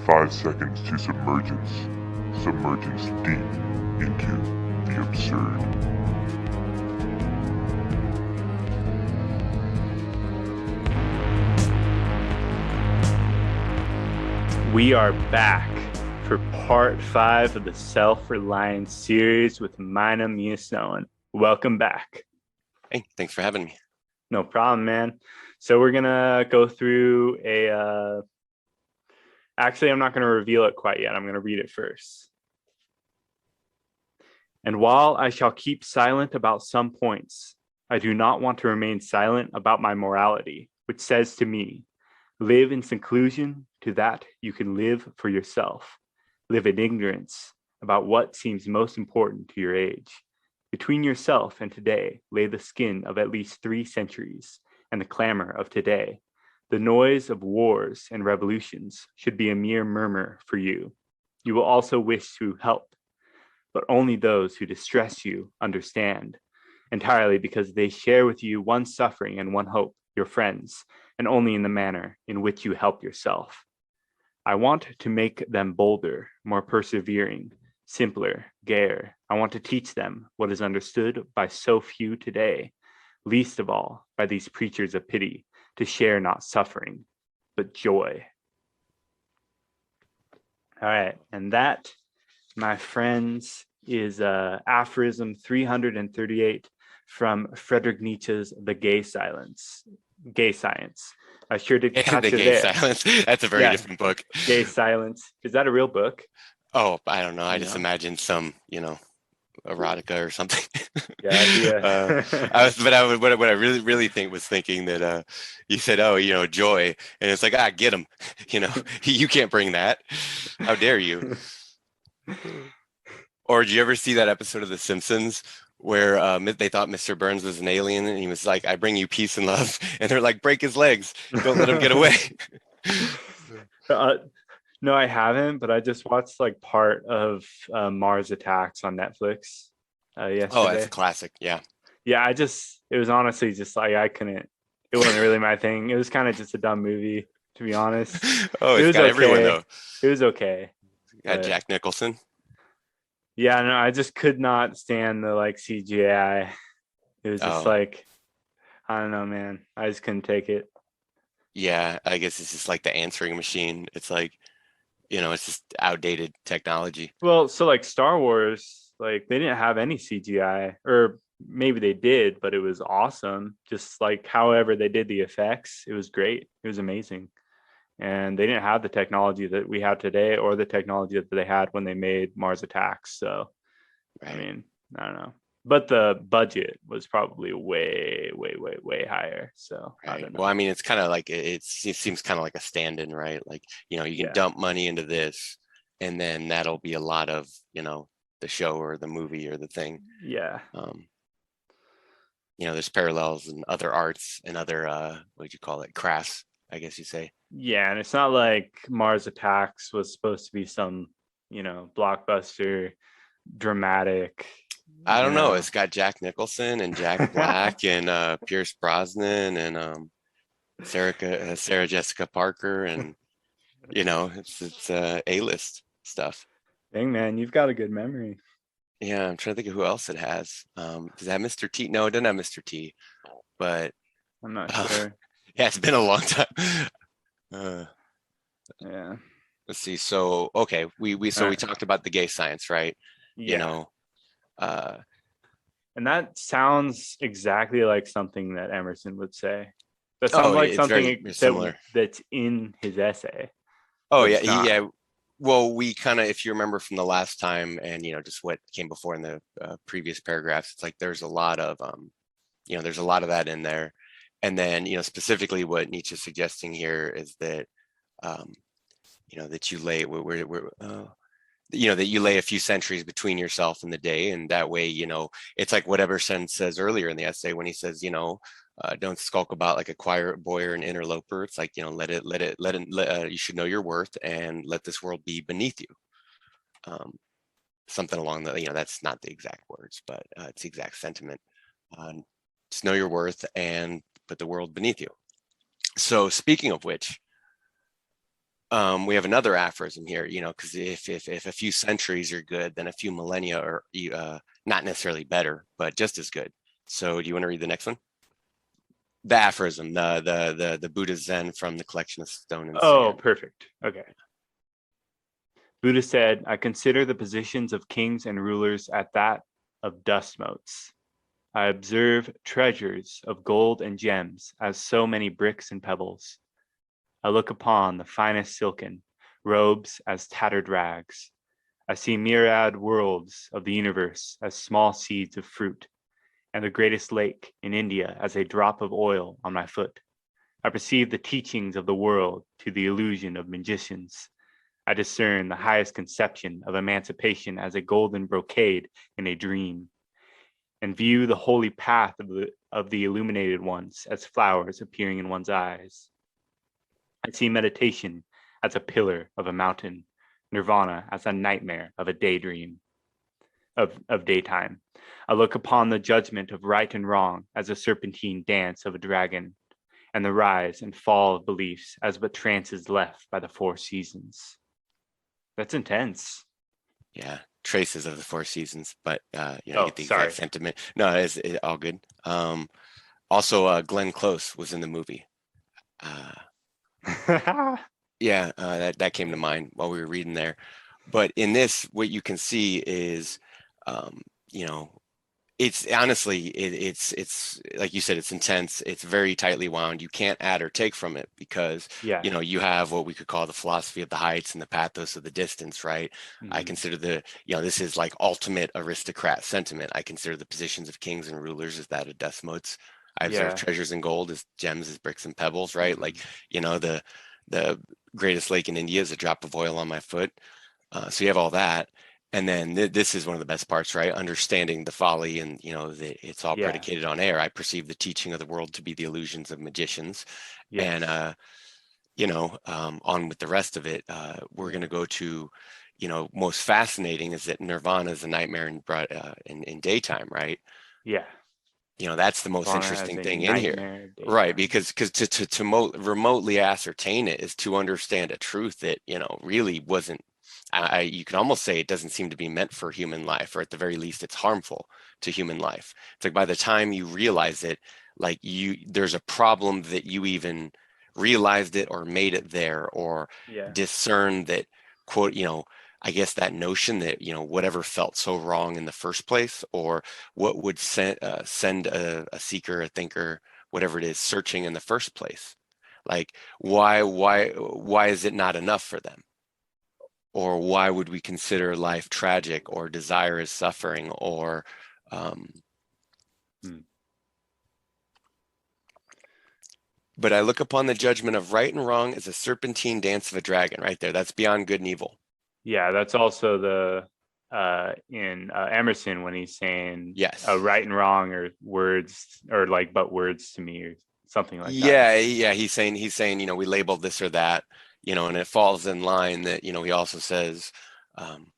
5 seconds to submergence. Submergence deep into the absurd. We are back for part 5 of the Self-Reliance series with Mynaa Miesnowan. Welcome back. Hey, thanks for having me. No problem, man. So we're gonna go through actually, I'm not gonna reveal it quite yet. I'm gonna read it first. And while I shall keep silent about some points, I do not want to remain silent about my morality, which says to me, live in seclusion to that you can live for yourself. Live in ignorance about what seems most important to your age. Between yourself and today lay the skin of at least 3 centuries and the clamor of today. The noise of wars and revolutions should be a mere murmur for you. You will also wish to help, but only those who distress you understand, entirely because they share with you one suffering and one hope, your friends, and only in the manner in which you help yourself. I want to make them bolder, more persevering, simpler, gayer. I want to teach them what is understood by so few today, least of all by these preachers of pity, to share not suffering, but joy. All right, and that, my friends, is aphorism 338 from Friedrich Nietzsche's The Gay Science. I sure did catch The it Gay there. Silence. That's a very different book. Gay Silence. Is that a real book? Oh, I don't know. I just imagine some, erotica or something. Yeah. What I really was thinking that you said, joy, and it's like, get him. You can't bring that. How dare you? Or did you ever see that episode of The Simpsons where they thought Mr. Burns was an alien and he was like, I bring you peace and love, and they're like, break his legs, don't let him get away. No, I haven't, but I just watched like part of Mars Attacks on Netflix yesterday. Oh, that's a classic. Yeah. Yeah, it was honestly just like it wasn't really my thing. It was kind of just a dumb movie, to be honest. Oh, it's got everyone though. It was okay. Got Jack Nicholson. Yeah, no, I just could not stand the like CGI. It was just like, I don't know, man. I just couldn't take it. Yeah, I guess it's just like the answering machine. It's like, it's just outdated technology. Well, so like Star Wars, like they didn't have any CGI, or maybe they did, but it was awesome. Just like however they did the effects, it was great. It was amazing. And they didn't have the technology that we have today or the technology that they had when they made Mars Attacks. So, right. I mean, I don't know. But the budget was probably way, way, way, way higher. So, right. I don't know. Well, I mean, it's kind of like, it seems kind of like a stand-in, right? Like, you can dump money into this and then that'll be a lot of, the show or the movie or the thing. Yeah. There's parallels in other arts and other, what'd you call it? Crafts, I guess you say. Yeah, and it's not like Mars Attacks was supposed to be some, blockbuster, dramatic. I don't know. It's got Jack Nicholson and Jack Black and Pierce Brosnan and Sarah Jessica Parker, and it's A-list stuff. Dang, man, you've got a good memory. Yeah, I'm trying to think of who else it has. Does it have Mr. T? No, it doesn't have Mr. T, but I'm not sure. Yeah, it's been a long time. Yeah. Let's see. So okay, we talked about the gay science, right? Yeah. And that sounds exactly like something that Emerson would say. That sounds like something that's in his essay. Oh yeah, yeah. Well, we kind of, if you remember from the last time, and just what came before in the previous paragraphs, it's like there's a lot of there's a lot of that in there. And then, specifically what Nietzsche's suggesting here is that, that you lay that you lay a few centuries between yourself and the day. And that way, it's like what Emerson says earlier in the essay when he says, don't skulk about like a choir boy or an interloper. It's like, you should know your worth and let this world be beneath you. Something along the, that's not the exact words, but it's the exact sentiment. Just know your worth and put the world beneath you. So speaking of which, We have another aphorism here, because if a few centuries are good, then a few millennia are not necessarily better, but just as good. So do you want to read the next one? The aphorism, the Buddha Zen from the collection of stone and Oh, sand. perfect. Okay. Buddha said, I consider the positions of kings and rulers at that of dust motes. I observe treasures of gold and gems as so many bricks and pebbles. I look upon the finest silken robes as tattered rags. I see myriad worlds of the universe as small seeds of fruit, and the greatest lake in India as a drop of oil on my foot. I perceive the teachings of the world to the illusion of magicians. I discern the highest conception of emancipation as a golden brocade in a dream, and view the holy path of the illuminated ones as flowers appearing in one's eyes. I see meditation as a pillar of a mountain, Nirvana as a nightmare of a daydream, of daytime. I look upon the judgment of right and wrong as a serpentine dance of a dragon, and the rise and fall of beliefs as but trances left by the four seasons. That's intense. Yeah, traces of the four seasons, but you Oh, get the sorry. exact sentiment. No, it's all good. Also, Glenn Close was in the movie. Yeah, that came to mind while we were reading there. But in this, what you can see is, you know, it's honestly, it's like you said, it's intense. It's very tightly wound. You can't add or take from it because, Yeah. you have what we could call the philosophy of the heights and the pathos of the distance, right? I Mhm. consider this is like ultimate aristocrat sentiment. I consider the positions of kings and rulers as that of despots. I observe Yeah. treasures and gold as gems, as bricks and pebbles, right? Mhm. Like, the greatest lake in India is a drop of oil on my foot. So you have all that. And then this is one of the best parts, right? Understanding the folly and, it's all Yeah. predicated on air. I perceive the teaching of the world to be the illusions of magicians. Yes. And, on with the rest of it, we're Yeah. going to go to, most fascinating is that Nirvana is a nightmare in daytime, right? Yeah. That's the most Nirvana as interesting a thing in here. nightmare Right, daytime. because remotely ascertain it is to understand a truth that, really wasn't, you can almost say it doesn't seem to be meant for human life, or at the very least, it's harmful to human life. It's like by the time you realize it, like there's a problem that you even realized it or made it there or Yeah. discerned that, quote, I guess that notion that, whatever felt so wrong in the first place, or what would send a seeker, a thinker, whatever it is, searching in the first place. Like, why is it not enough for them? Or why would we consider life tragic or desire as suffering or um, Hmm. but I look upon the judgment of right and wrong as a serpentine dance of a dragon right there. That's beyond good and evil. Yeah, that's also the in Emerson when he's saying Yes. right and wrong or words or like but words to me or something like that. Yeah. He's saying, we label this or that, and it falls in line that, he also says, um,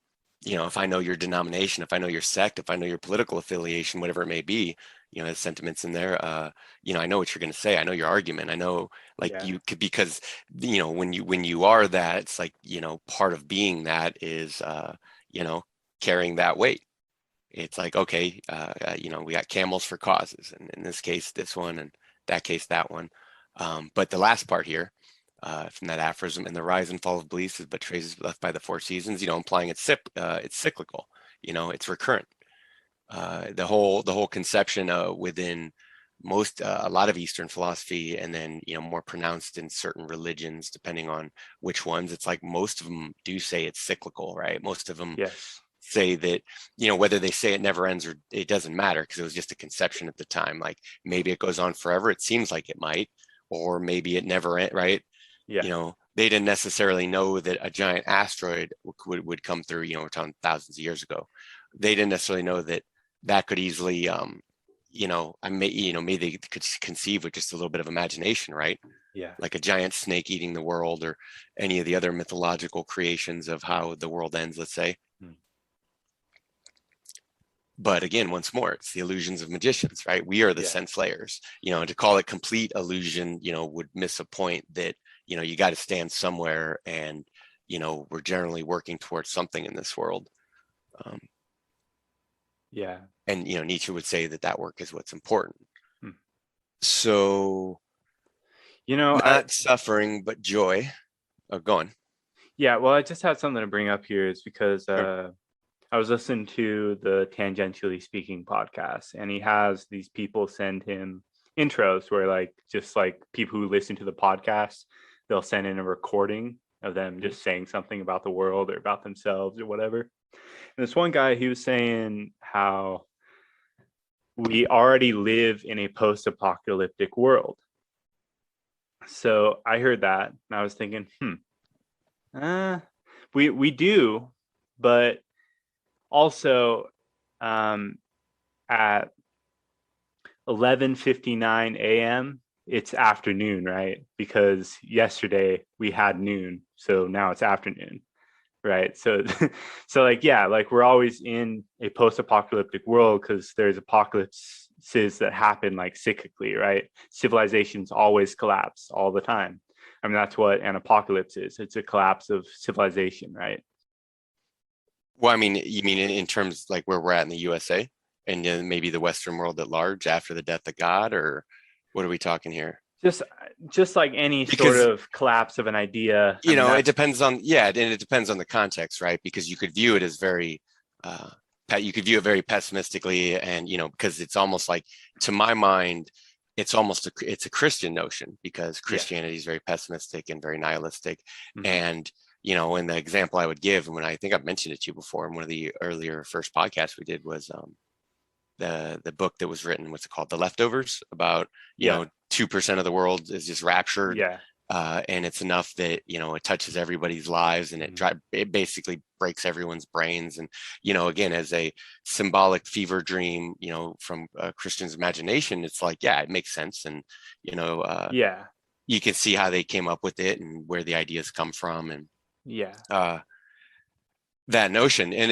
if I know your denomination, if I know your sect, if I know your political affiliation, whatever it may be, his sentiments in there, I know what you're going to say. I know your argument. I know, like, Yeah. you could, because, when you are that, it's like, part of being that is, carrying that weight. It's like, okay, we got camels for causes, and in this case, this one, and that case, that one. But the last part here, from that aphorism, and the rise and fall of beliefs is but traces left by the four seasons, implying it's cyclical, it's recurrent. The whole conception within a lot of Eastern philosophy, and then more pronounced in certain religions, depending on which ones. It's like most of them do say it's cyclical, right? Most of them Yes. say that, whether they say it never ends or it doesn't matter because it was just a conception at the time. Like maybe it goes on forever. It seems like it might, or maybe it never end, right? Yeah. They didn't necessarily know that a giant asteroid would come through, we're talking thousands of years ago. They didn't necessarily know that could easily, maybe they could conceive with just a little bit of imagination, right? Yeah. Like a giant snake eating the world, or any of the other mythological creations of how the world ends, let's say. Hmm. But again, once more, it's the illusions of magicians, right? We are the Yeah. sense layers. To call it complete illusion, would miss a point that, you know, you got to stand somewhere, and, you know, we're generally working towards something in this world. Yeah. And, you know, Nietzsche would say that that work is what's important. Hmm. So, You know, not suffering, but joy. Oh, go on. Yeah, well, I just had something to bring up here is because Sure. I was listening to the Tangentially Speaking podcast, and he has these people send him intros where, like, just like people who listen to the podcast, they'll send in a recording of them just saying something about the world or about themselves or whatever. And this one guy, he was saying how we already live in a post-apocalyptic world. So I heard that and I was thinking, we do, but also at 11:59 a.m. it's afternoon, right? Because yesterday we had noon, so now it's afternoon, right? So so like, yeah, like we're always in a post-apocalyptic world because there's apocalypses that happen like cyclically, right? Civilizations always collapse all the time. I mean, that's what an apocalypse is. It's a collapse of civilization, right? Well, I mean, you mean in terms like where we're at in the USA, and maybe the Western world at large after the death of God, or what are we talking here? Just like any sort Because, of collapse of an idea. you know, it depends on, yeah, and it depends on the context, right? Because you could view it as very, you could view it very pessimistically, and, you know, because it's almost like, to my mind, it's almost it's a Christian notion, because Christianity is very pessimistic and very nihilistic. Mhm. And, you know, and the example I would give, and when I think I've mentioned it to you before in one of the earlier first podcasts we did, was the book that was written, what's it called, The Leftovers, about, you know, 2% of the world is just raptured, and it's enough that, you know, it touches everybody's lives, and it basically breaks everyone's brains. And, you know, again, as a symbolic fever dream, you know, from a Christian's imagination, it's like, yeah, it makes sense. And, you know, you can see how they came up with it and where the ideas come from. And that notion, and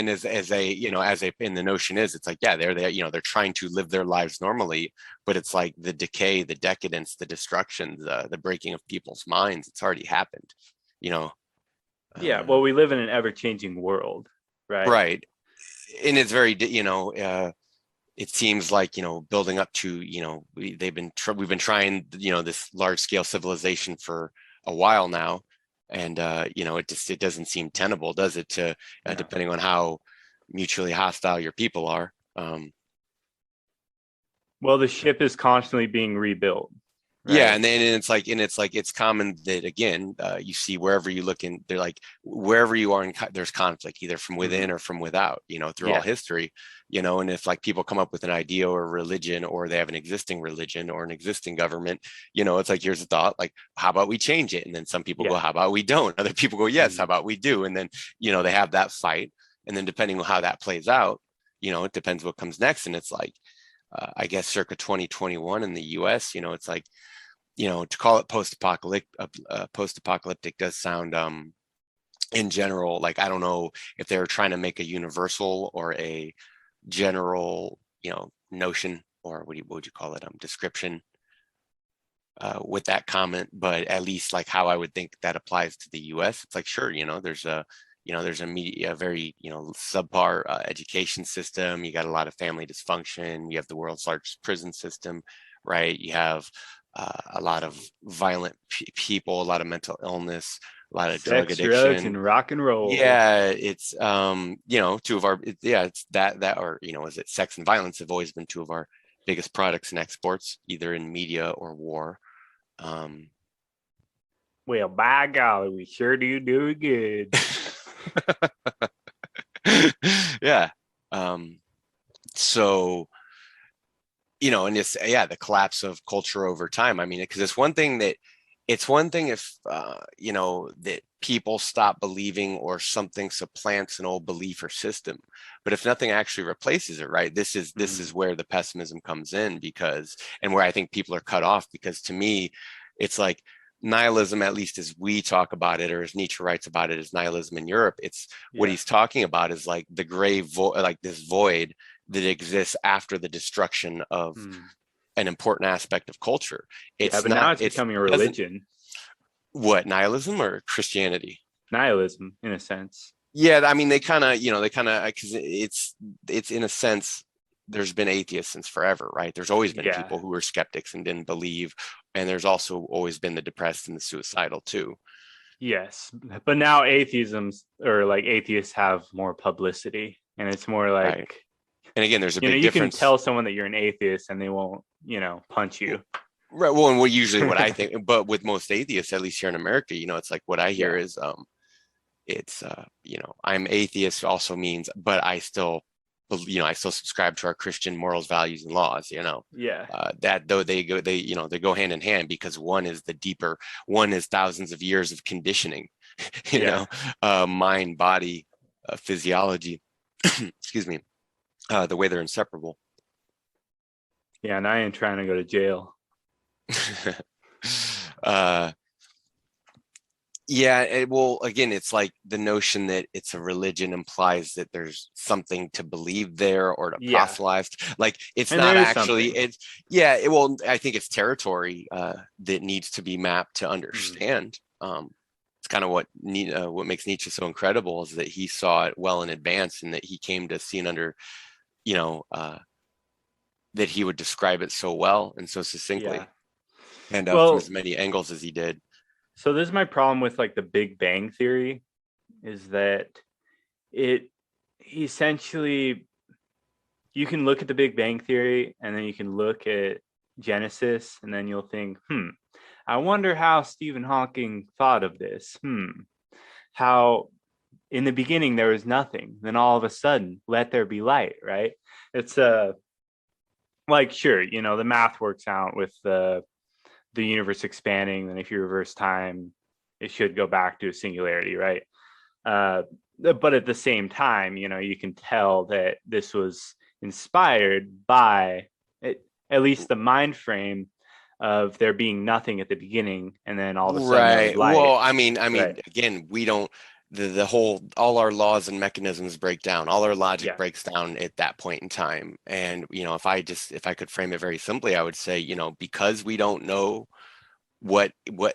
as a, you know, as a, and the notion is, it's like, yeah, they're, you know, they're trying to live their lives normally, but it's like the decay, the decadence, the destruction, the breaking of people's minds, it's already happened, you know. Well, we live in an ever-changing world, right? Right. And it's very, you know, it seems like, you know, building up to, you know, we've been trying, you know, this large scale civilization for a while now. And, you know, it doesn't seem tenable, does it, to depending on how mutually hostile your people are. Well, the ship is constantly being rebuilt. Right? Yeah, and then it's common that, again, you see wherever you look in, they're like, wherever you are there's conflict, either from within or from without, you know, through all history, you know. And if like people come up with an idea or a religion, or they have an existing religion or an existing government, you know, it's like, here's a thought, like, how about we change it? And then some people go, how about we don't? Other people go, yes, how about we do? And then, you know, they have that fight, and then depending on how that plays out, you know, it depends what comes next. And it's like, I guess circa 2021 in the US, you know, it's like, you know, to call it post-apocalyptic does sound, in general, like, I don't know if they're trying to make a universal or a general, you know, notion, or what would you call it, description, with that comment. But at least, like, how I would think that applies to the US, it's like, sure, you know, there's a very, you know, subpar education system. You got a lot of family dysfunction. You have the world's largest prison system, right? You have a lot of violent people, a lot of mental illness, a lot of drug addiction, drugs, and rock and roll. Yeah, it's you know, it's that or, you know, is it sex and violence have always been two of our biggest products and exports, either in media or war. Well, by golly, we sure do good. Yeah. So, you know, and it's, the collapse of culture over time. I mean, because it's one thing if, you know, that people stop believing, or something supplants an old belief or system. But if nothing actually replaces it, right? This is where the pessimism comes in, and where I think people are cut off, because to me, it's like nihilism, at least as we talk about it, or as Nietzsche writes about it, as nihilism in Europe. It's what he's talking about is like the gray void, like this void that exists after the destruction of an important aspect of culture. But now it's becoming a religion. What, nihilism or Christianity? Nihilism, in a sense. Yeah, I mean, they kind of, because it's in a sense, there's been atheists since forever, right? There's always been Yeah. people who were skeptics and didn't believe, and there's also always been the depressed and the suicidal too. Yes, but now atheisms or like atheists have more publicity, and it's more Right. like, And again, there's a you know, big you can difference. tell someone that you're an atheist and they won't, you know, punch you. Right. Well, and what I think, but with most atheists, at least here in America, it's like what I hear Yeah. is, it's, I'm atheist also means, but I still, I still subscribe to our Christian morals, values, and laws, Yeah. that though they go hand in hand, because one is the deeper, one is thousands of years of conditioning, Yeah. mind, body, physiology, excuse me, the way they're inseparable. Yeah, and I ain't trying to go to jail. Yeah, well, again, it's like the notion that it's a religion implies that there's something to believe there or to Yeah. proselytize. Like it's And not there is actually, something. well, I think it's territory that needs to be mapped to understand. It's kind of what makes Nietzsche so incredible, is that he saw it well in advance, and that he came to see and under, that he would describe it so well and so succinctly, Yeah. and from Well, as many angles as he did. so this is my problem with like the Big Bang Theory, is that it essentially, you can look at the Big Bang Theory and then you can look at Genesis, and then you'll think, I wonder how Stephen Hawking thought of this. How in the beginning there was nothing, then all of a sudden, let there be light, right? It's like, sure, you know, the math works out with the universe expanding, and if you reverse time, it should go back to a singularity, right? But at the same time, you know, you can tell that this was inspired by at least the mind frame of there being nothing at the beginning, and then all of a sudden there was Right. light. Well, I mean, Right. again, we don't, the whole, all our laws and mechanisms break down, all our logic Yeah. breaks down at that point in time. And, if I could frame it very simply, I would say, because we don't know what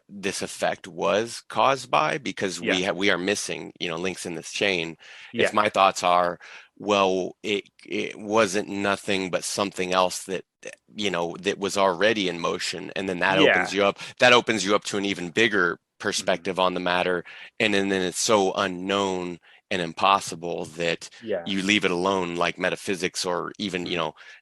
this effect was caused by, because Yeah. we are missing, links in this chain. If Yeah. my thoughts are, well, it wasn't nothing but something else that, that was already in motion, and then that opens Yeah. you up to an even bigger perspective on the matter. And then it's so unknown and impossible that Yeah. you leave it alone, like metaphysics, or even,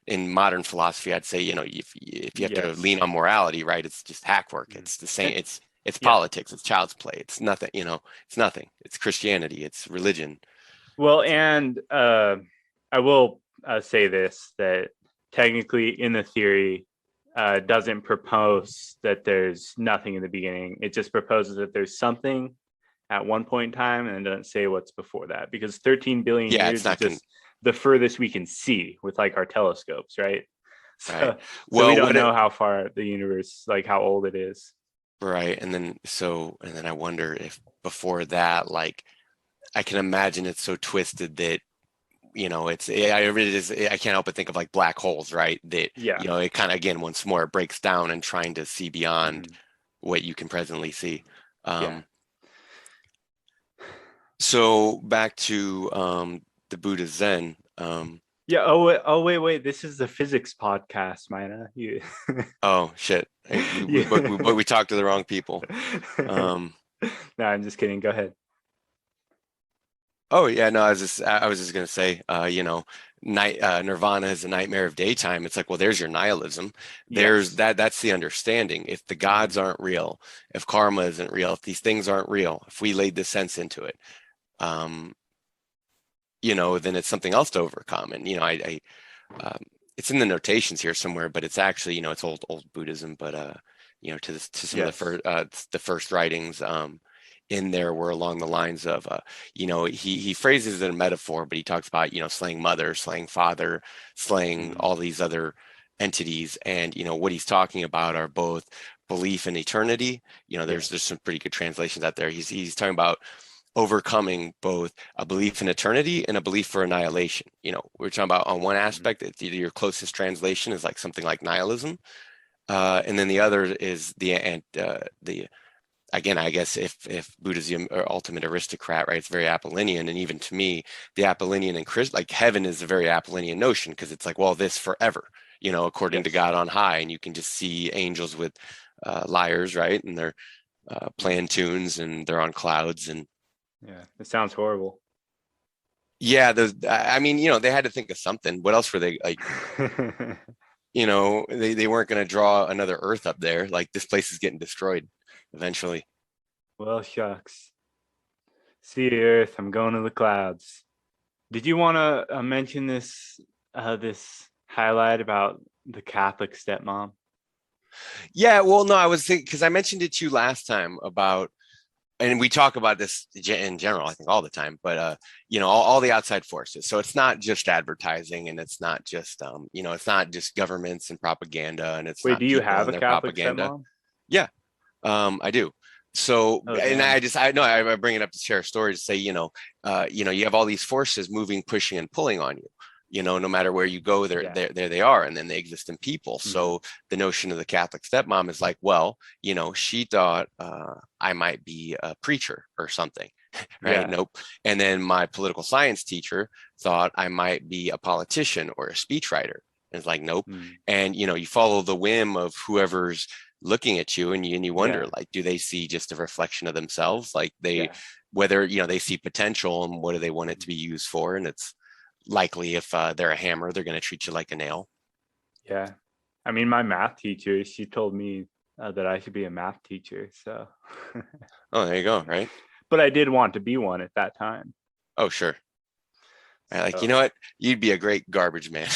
in modern philosophy, I'd say, if you have to Yes. lean on morality, right, it's just hack work. It's the same. It's Yeah. politics. It's child's play. It's nothing. It's nothing. It's Christianity. It's religion. Well, and I will say this, that technically in the theory doesn't propose that there's nothing in the beginning. It just proposes that there's something at one point in time, and it doesn't say what's before that, because 13 billion Yeah, years it's is not just the furthest we can see with like our telescopes, right? So, right. so Well, we don't know how far the universe, like how old it is. right, and then I wonder if before that, like, I can imagine it's so twisted that, I can't help but think of like black holes, right? That, Yeah. it kind of, again, once more, it breaks down and trying to see beyond Mhm. what you can presently see. Yeah. So back to the Buddha Zen. Yeah. Oh wait. This is the physics podcast, Mina. You. Oh shit! We talked to the wrong people. No, I'm just kidding. Go ahead. Oh yeah, no, I was just gonna say, Nirvana is a nightmare of daytime. It's like, well, there's your nihilism. There's Yes. that's the understanding. If the gods aren't real, if karma isn't real, if these things aren't real, if we laid this sense into it, um, then it's something else to overcome. And it's in the notations here somewhere, but it's actually, it's old Buddhism, but to some of the first writings in there were along the lines of, he phrases it in a metaphor, but he talks about, slaying mother, slaying father, slaying all these other entities. And, what he's talking about are both belief in eternity. There's some pretty good translations out there. He's talking about overcoming both a belief in eternity and a belief for annihilation. We're talking about, on one aspect, your closest translation is like something like nihilism, and then the other is the again, I guess if Buddhism or ultimate aristocrat, right, it's very Apollonian. And even to me, the Apollonian and like heaven is a very Apollonian notion, because it's like, well, this forever, according to Yes. God on high. And you can just see angels with lyres, right? And they're playing tunes and they're on clouds. And Yeah, it sounds horrible. yeah, I mean, they had to think of something. What else were they like? They weren't going to draw another Earth up there. Like, this place is getting destroyed eventually. Well, shucks. See you, Earth. I'm going to the clouds. Did you want to mention this highlight about the Catholic stepmom? Yeah, well, no, I was thinking, because I mentioned it to you last time about, and we talk about this in general, I think all the time, but all the outside forces. So it's not just advertising, and it's not just it's not just governments and propaganda, and it's Wait, not do you people have and a their Catholic propaganda. stepmom? Yeah, I do. So, Oh, and damn. I bring it up to share a story to say, you have all these forces moving, pushing, and pulling on you. No matter where you go, there they are, and then they exist in people. Mm-hmm. So the notion of the Catholic stepmom is like, well, she thought I might be a preacher or something, right? Yeah. Nope. And then my political science teacher thought I might be a politician or a speechwriter. And it's like, nope. Mm. And you follow the whim of whoever's looking at you, and you wonder, like, do they see just a reflection of themselves? Like whether they see potential, and what do they want it to be used for? And it's likely, if they're a hammer, they're going to treat you like a nail. Yeah, I mean, my math teacher, she told me that I should be a math teacher. So Oh, there you go. Right. But I did want to be one at that time. Oh, sure. So. Like, you know what, you'd be a great garbage man.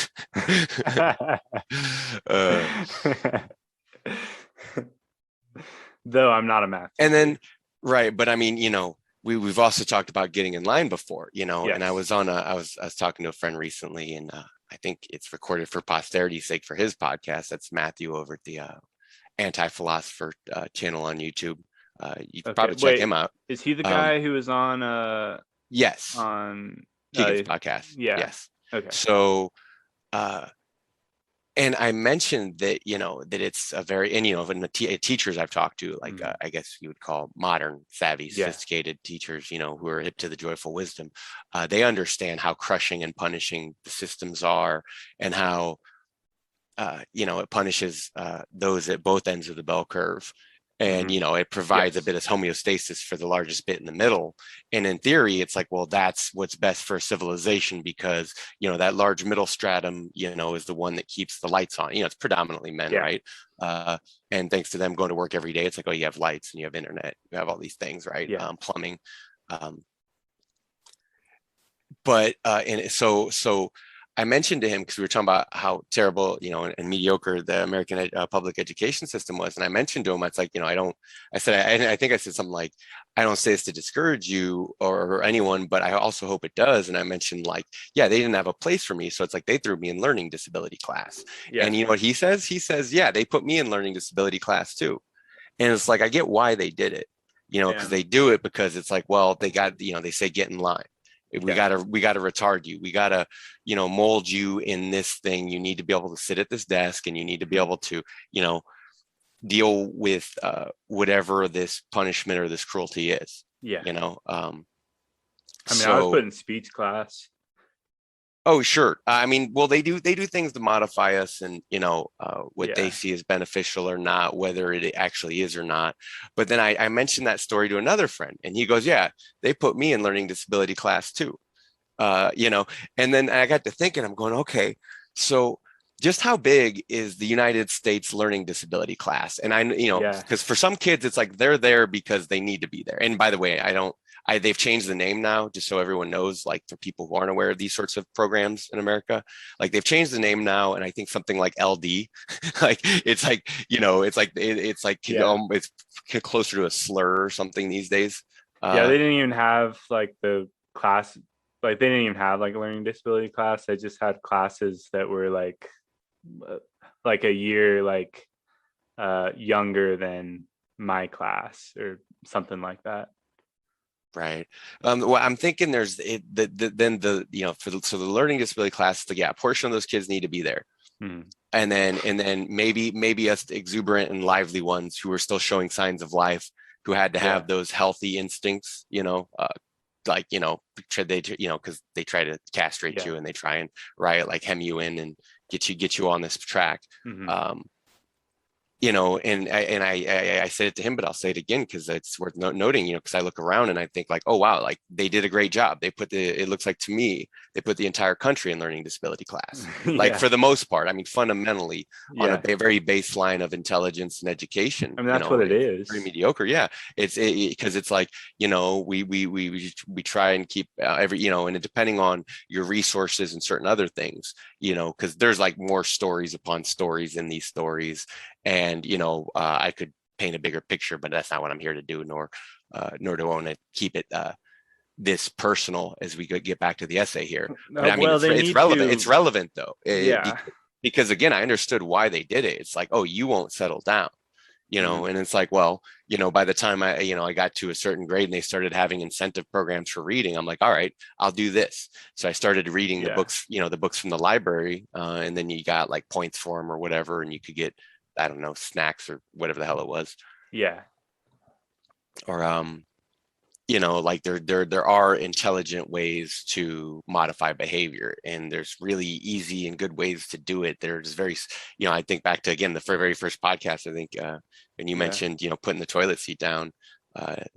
Though I'm not a math teacher. And then, right, but I mean, we've also talked about getting in line before, Yes. And I was talking to a friend recently, and I think it's recorded for posterity's sake for his podcast. That's Matthew over at the Anti-Philosopher channel on YouTube. You can probably check him out. Is he the guy who was on yes, on Keegan's podcast? Yeah. Yes. Okay. So and I mentioned that, that it's a very, and, in the teachers I've talked to, like, I guess you would call modern, savvy, sophisticated teachers, who are hip to the joyful wisdom. They understand how crushing and punishing the systems are, and how, it punishes those at both ends of the bell curve. And, it provides a bit of homeostasis for the largest bit in the middle. And in theory, it's like, well, that's what's best for civilization, because, that large middle stratum, is the one that keeps the lights on. It's predominantly men, right? And thanks to them going to work every day, it's like, oh, you have lights and you have internet, you have all these things, right? Plumbing. And so I mentioned to him, because we were talking about how terrible, and mediocre the American public education system was. And I mentioned to him, it's like, I think I said something like, I don't say this to discourage you or anyone, but I also hope it does. And I mentioned, like, they didn't have a place for me. So it's like, they threw me in learning disability class. And you know what he says? He says, yeah, they put me in learning disability class too. And it's like, I get why they did it, because they do it because it's like, well, they got, they say, get in line. We gotta retard you. We gotta, mold you in this thing. You need to be able to sit at this desk, and you need to be able to, deal with whatever this punishment or this cruelty is. I was put in speech class. Oh, sure. I mean, well, they do things to modify us, and what they see as beneficial or not, whether it actually is or not. But then I mentioned that story to another friend, and he goes, yeah, they put me in learning disability class too. And then I got to thinking, I'm going, okay, so just how big is the United States learning disability class? And because for some kids, it's like they're there because they need to be there. And by the way, they've changed the name now, just so everyone knows, like, for people who aren't aware of these sorts of programs in America, like, they've changed the name now. And I think something like LD, like, it's like, it's closer to a slur or something these days. They didn't even have like the class, like they didn't even have like a learning disability class. They just had classes that were like a year, like younger than my class or something like that. Right. Well, I'm thinking there's so the learning disability class, a portion of those kids need to be there. And then maybe us exuberant and lively ones who are still showing signs of life who had to have those healthy instincts, like, because they try to castrate you and they try and like hem you in and get you on this track. And I said it to him, but I'll say it again because it's worth noting, because I look around and I think like, oh, wow, like they did a great job. It looks like to me, they put the entire country in learning disability class, like for the most part. I mean, fundamentally on a very baseline of intelligence and education. I mean, that's what it is. Pretty mediocre. Yeah. Because it's like, we try and keep and depending on your resources and certain other things, because there's like more stories upon stories in these stories. And, I could paint a bigger picture, but that's not what I'm here to do, nor do I want to keep it this personal as we get back to the essay here. But I mean, it's relevant. It's relevant though. Because again, I understood why they did it. It's like, oh, you won't settle down, and it's like, well, by the time I got to a certain grade and they started having incentive programs for reading, I'm like, all right, I'll do this. So I started reading the books, the books from the library, and then you got like points for them or whatever, and you could get, I don't know, snacks or whatever the hell it was. Yeah. Or, like there are intelligent ways to modify behavior, and there's really easy and good ways to do it. There's very, I think back to, again, the very first podcast, I think, when you mentioned, putting the toilet seat down,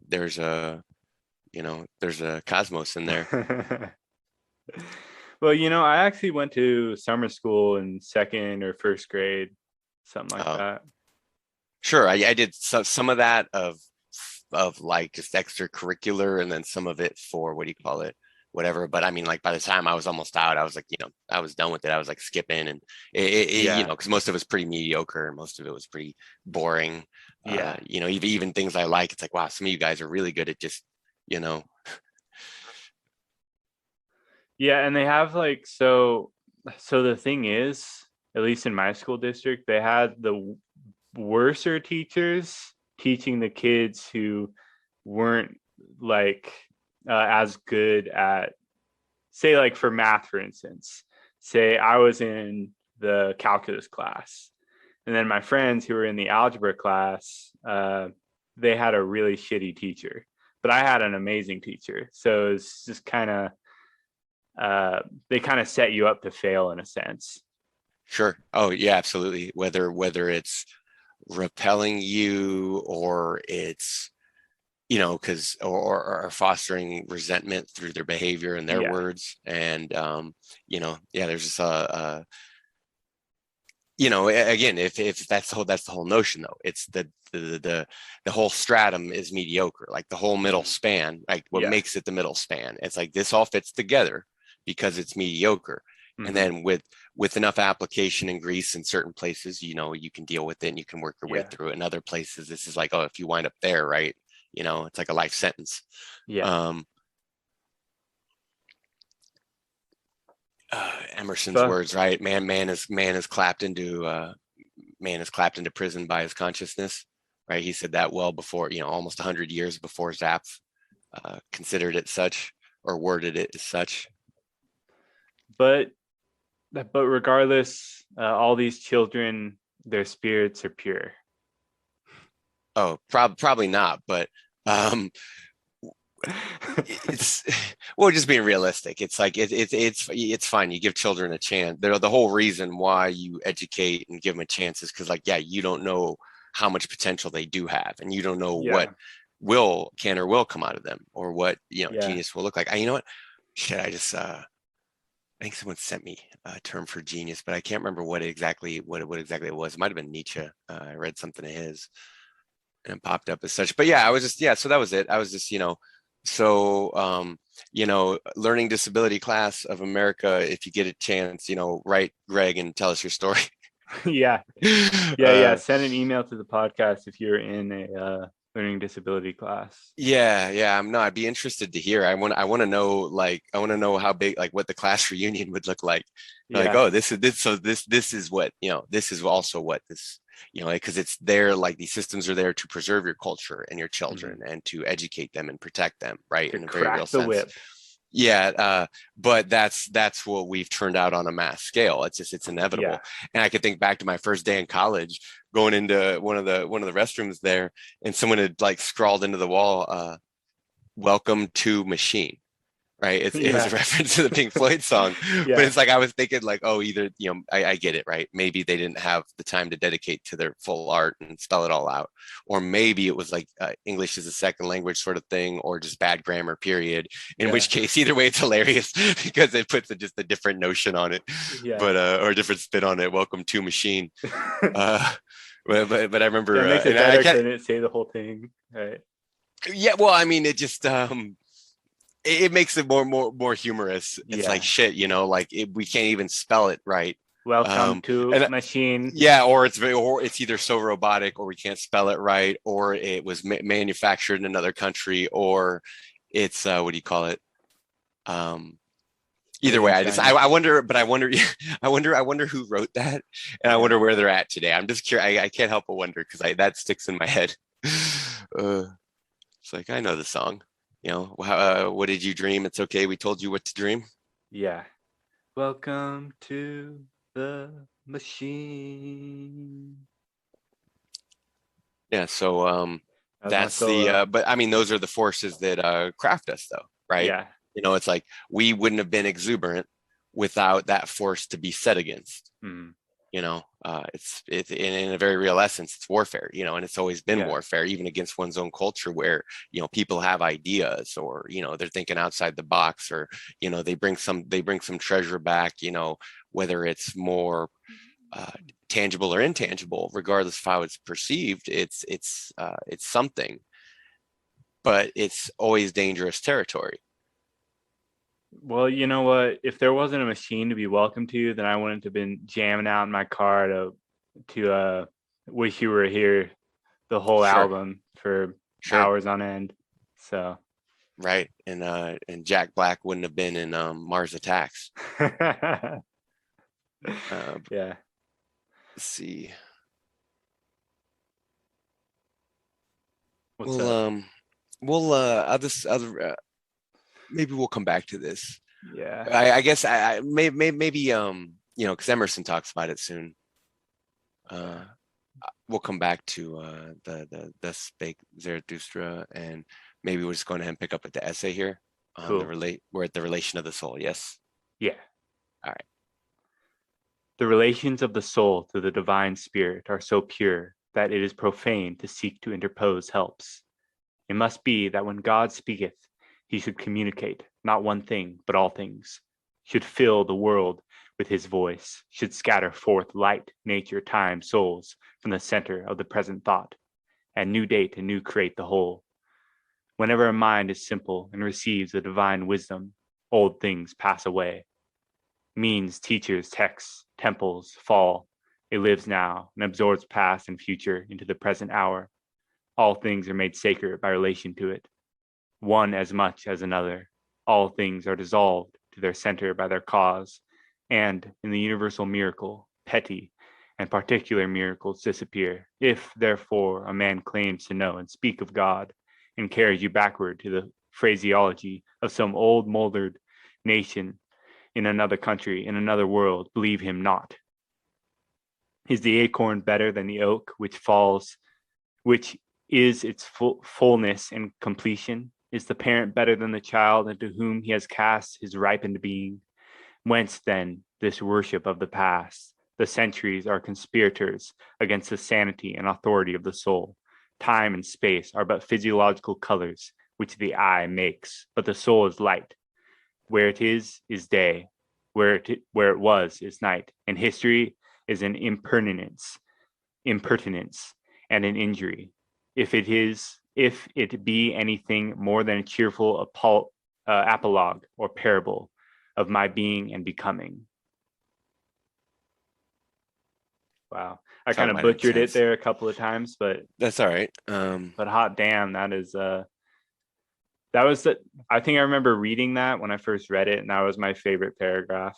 there's a cosmos in there. Well, I actually went to summer school in second or first grade. Something like that. Sure. I did some of that of like just extracurricular, and then some of it for, what do you call it? Whatever. But I mean, like by the time I was almost out, I was like, I was done with it. I was like skipping, and because most of it was pretty mediocre and most of it was pretty boring. Even things I like, it's like, wow, some of you guys are really good at just, Yeah. And they have like, so the thing is, at least in my school district, they had the worser teachers teaching the kids who weren't like as good at, say, like for math, for instance. Say I was in the calculus class, and then my friends who were in the algebra class, they had a really shitty teacher, but I had an amazing teacher. So it's just kind of, they kind of set you up to fail in a sense. Sure. Oh yeah, absolutely. Whether it's repelling you or it's, because or fostering resentment through their behavior and their words. And there's just again, if that's the whole notion though, it's the whole stratum is mediocre, like the whole middle span, like what makes it the middle span. It's like this all fits together because it's mediocre. And then with enough application and grease in certain places, you can deal with it and you can work your way through it. In other places, this is like, oh, if you wind up there, right, it's like a life sentence. Emerson's words, right? Man is clapped into prison by his consciousness, right? He said that well before, almost 100 years before Zapf considered it such or worded it as such. But regardless, all these children, their spirits are pure. Oh, probably not, but it's just being realistic. It's like it's fine. You give children a chance. The whole reason why you educate and give them a chance is because, like, you don't know how much potential they do have, and you don't know what can or will come out of them, or what genius will look like. You know what? Shit, I think someone sent me a term for genius, but I can't remember what exactly it was. It might have been Nietzsche. I read something of his and it popped up as such. But I was just, so that was it. I was just, learning disability class of America. If you get a chance, write Greg and tell us your story. Send an email to the podcast if you're in a learning disability class. I'd be interested to hear. I want to know how big, like what the class reunion would look like. Like, oh, this is what, this is also what this, because it's there, like these systems are there to preserve your culture and your children and to educate them and protect them, right? To in a very real sense. Whip. But that's what we've turned out on a mass scale. It's inevitable. Yeah. And I could think back to my first day in college, going into one of the restrooms there, and someone had like scrawled into the wall, "Welcome to Machine." Right. It was a reference to the Pink Floyd song, Yeah. but it's like, I was thinking like, oh, either, I get it, right? Maybe they didn't have the time to dedicate to their full art and spell it all out. Or maybe it was like English as a second language sort of thing, or just bad grammar, period. In which case, either way, it's hilarious because it puts just a different notion on it, but or a different spin on it. Welcome to Machine. But I remember that makes it better because it say the whole thing, right? Yeah, well, I mean, it just it makes it more humorous. It's like shit, like we can't even spell it right. Welcome to Machine. Yeah, or it's either so robotic, or we can't spell it right, or it was manufactured in another country, or it's what do you call it? Either way, I wonder who wrote that, and I wonder where they're at today. I'm just curious. I can't help but wonder, because that sticks in my head. It's like, I know the song. What did you dream? It's okay, we told you what to dream. Yeah. Welcome to the Machine. Yeah, so that's the but I mean, those are the forces that craft us, though, right? Yeah. It's like we wouldn't have been exuberant without that force to be set against. It's in a very real essence, it's warfare, and it's always been warfare, even against one's own culture, where people have ideas, or they're thinking outside the box, or they bring some treasure back, whether it's more tangible or intangible, regardless of how it's perceived. It's something, but it's always dangerous territory. Well, you know what? If there wasn't a machine to be welcome to, then I wouldn't have been jamming out in my car to Wish You Were Here, the whole album for hours on end. So right, and Jack Black wouldn't have been in Mars Attacks. Yeah. Let's see. What's up? Maybe we'll come back to this. Yeah. I guess maybe because Emerson talks about it soon. We'll come back to the Spake Zarathustra, and maybe we're just going ahead and pick up at the essay here. Cool. We're at the relation of the soul. Yes. Yeah. All right. The relations of the soul to the divine spirit are so pure that it is profane to seek to interpose helps. It must be that when God speaketh, he should communicate not one thing, but all things, should fill the world with his voice, should scatter forth light, nature, time, souls from the center of the present thought, and new date and new create the whole. Whenever a mind is simple and receives the divine wisdom, old things pass away. Means, teachers, texts, temples fall. It lives now and absorbs past and future into the present hour. All things are made sacred by relation to it. One as much as another. All things are dissolved to their center by their cause, and in the universal miracle, petty and particular miracles disappear. If, therefore, a man claims to know and speak of God, and carries you backward to the phraseology of some old moldered nation in another country, in another world, believe him not. Is the acorn better than the oak which falls, which is its fullness and completion? Is the parent better than the child into whom he has cast his ripened being? Whence then this worship of the past? The centuries are conspirators against the sanity and authority of the soul. Time and space are but physiological colors which the eye makes, but the soul is light. Where it is day. Where it was is night. And history is an impertinence, and an injury. If it be anything more than a cheerful apologue or parable of my being and becoming. Wow. I kind of butchered it there a couple of times, but that's all right. But hot damn, that was I think I remember reading that when I first read it, and that was my favorite paragraph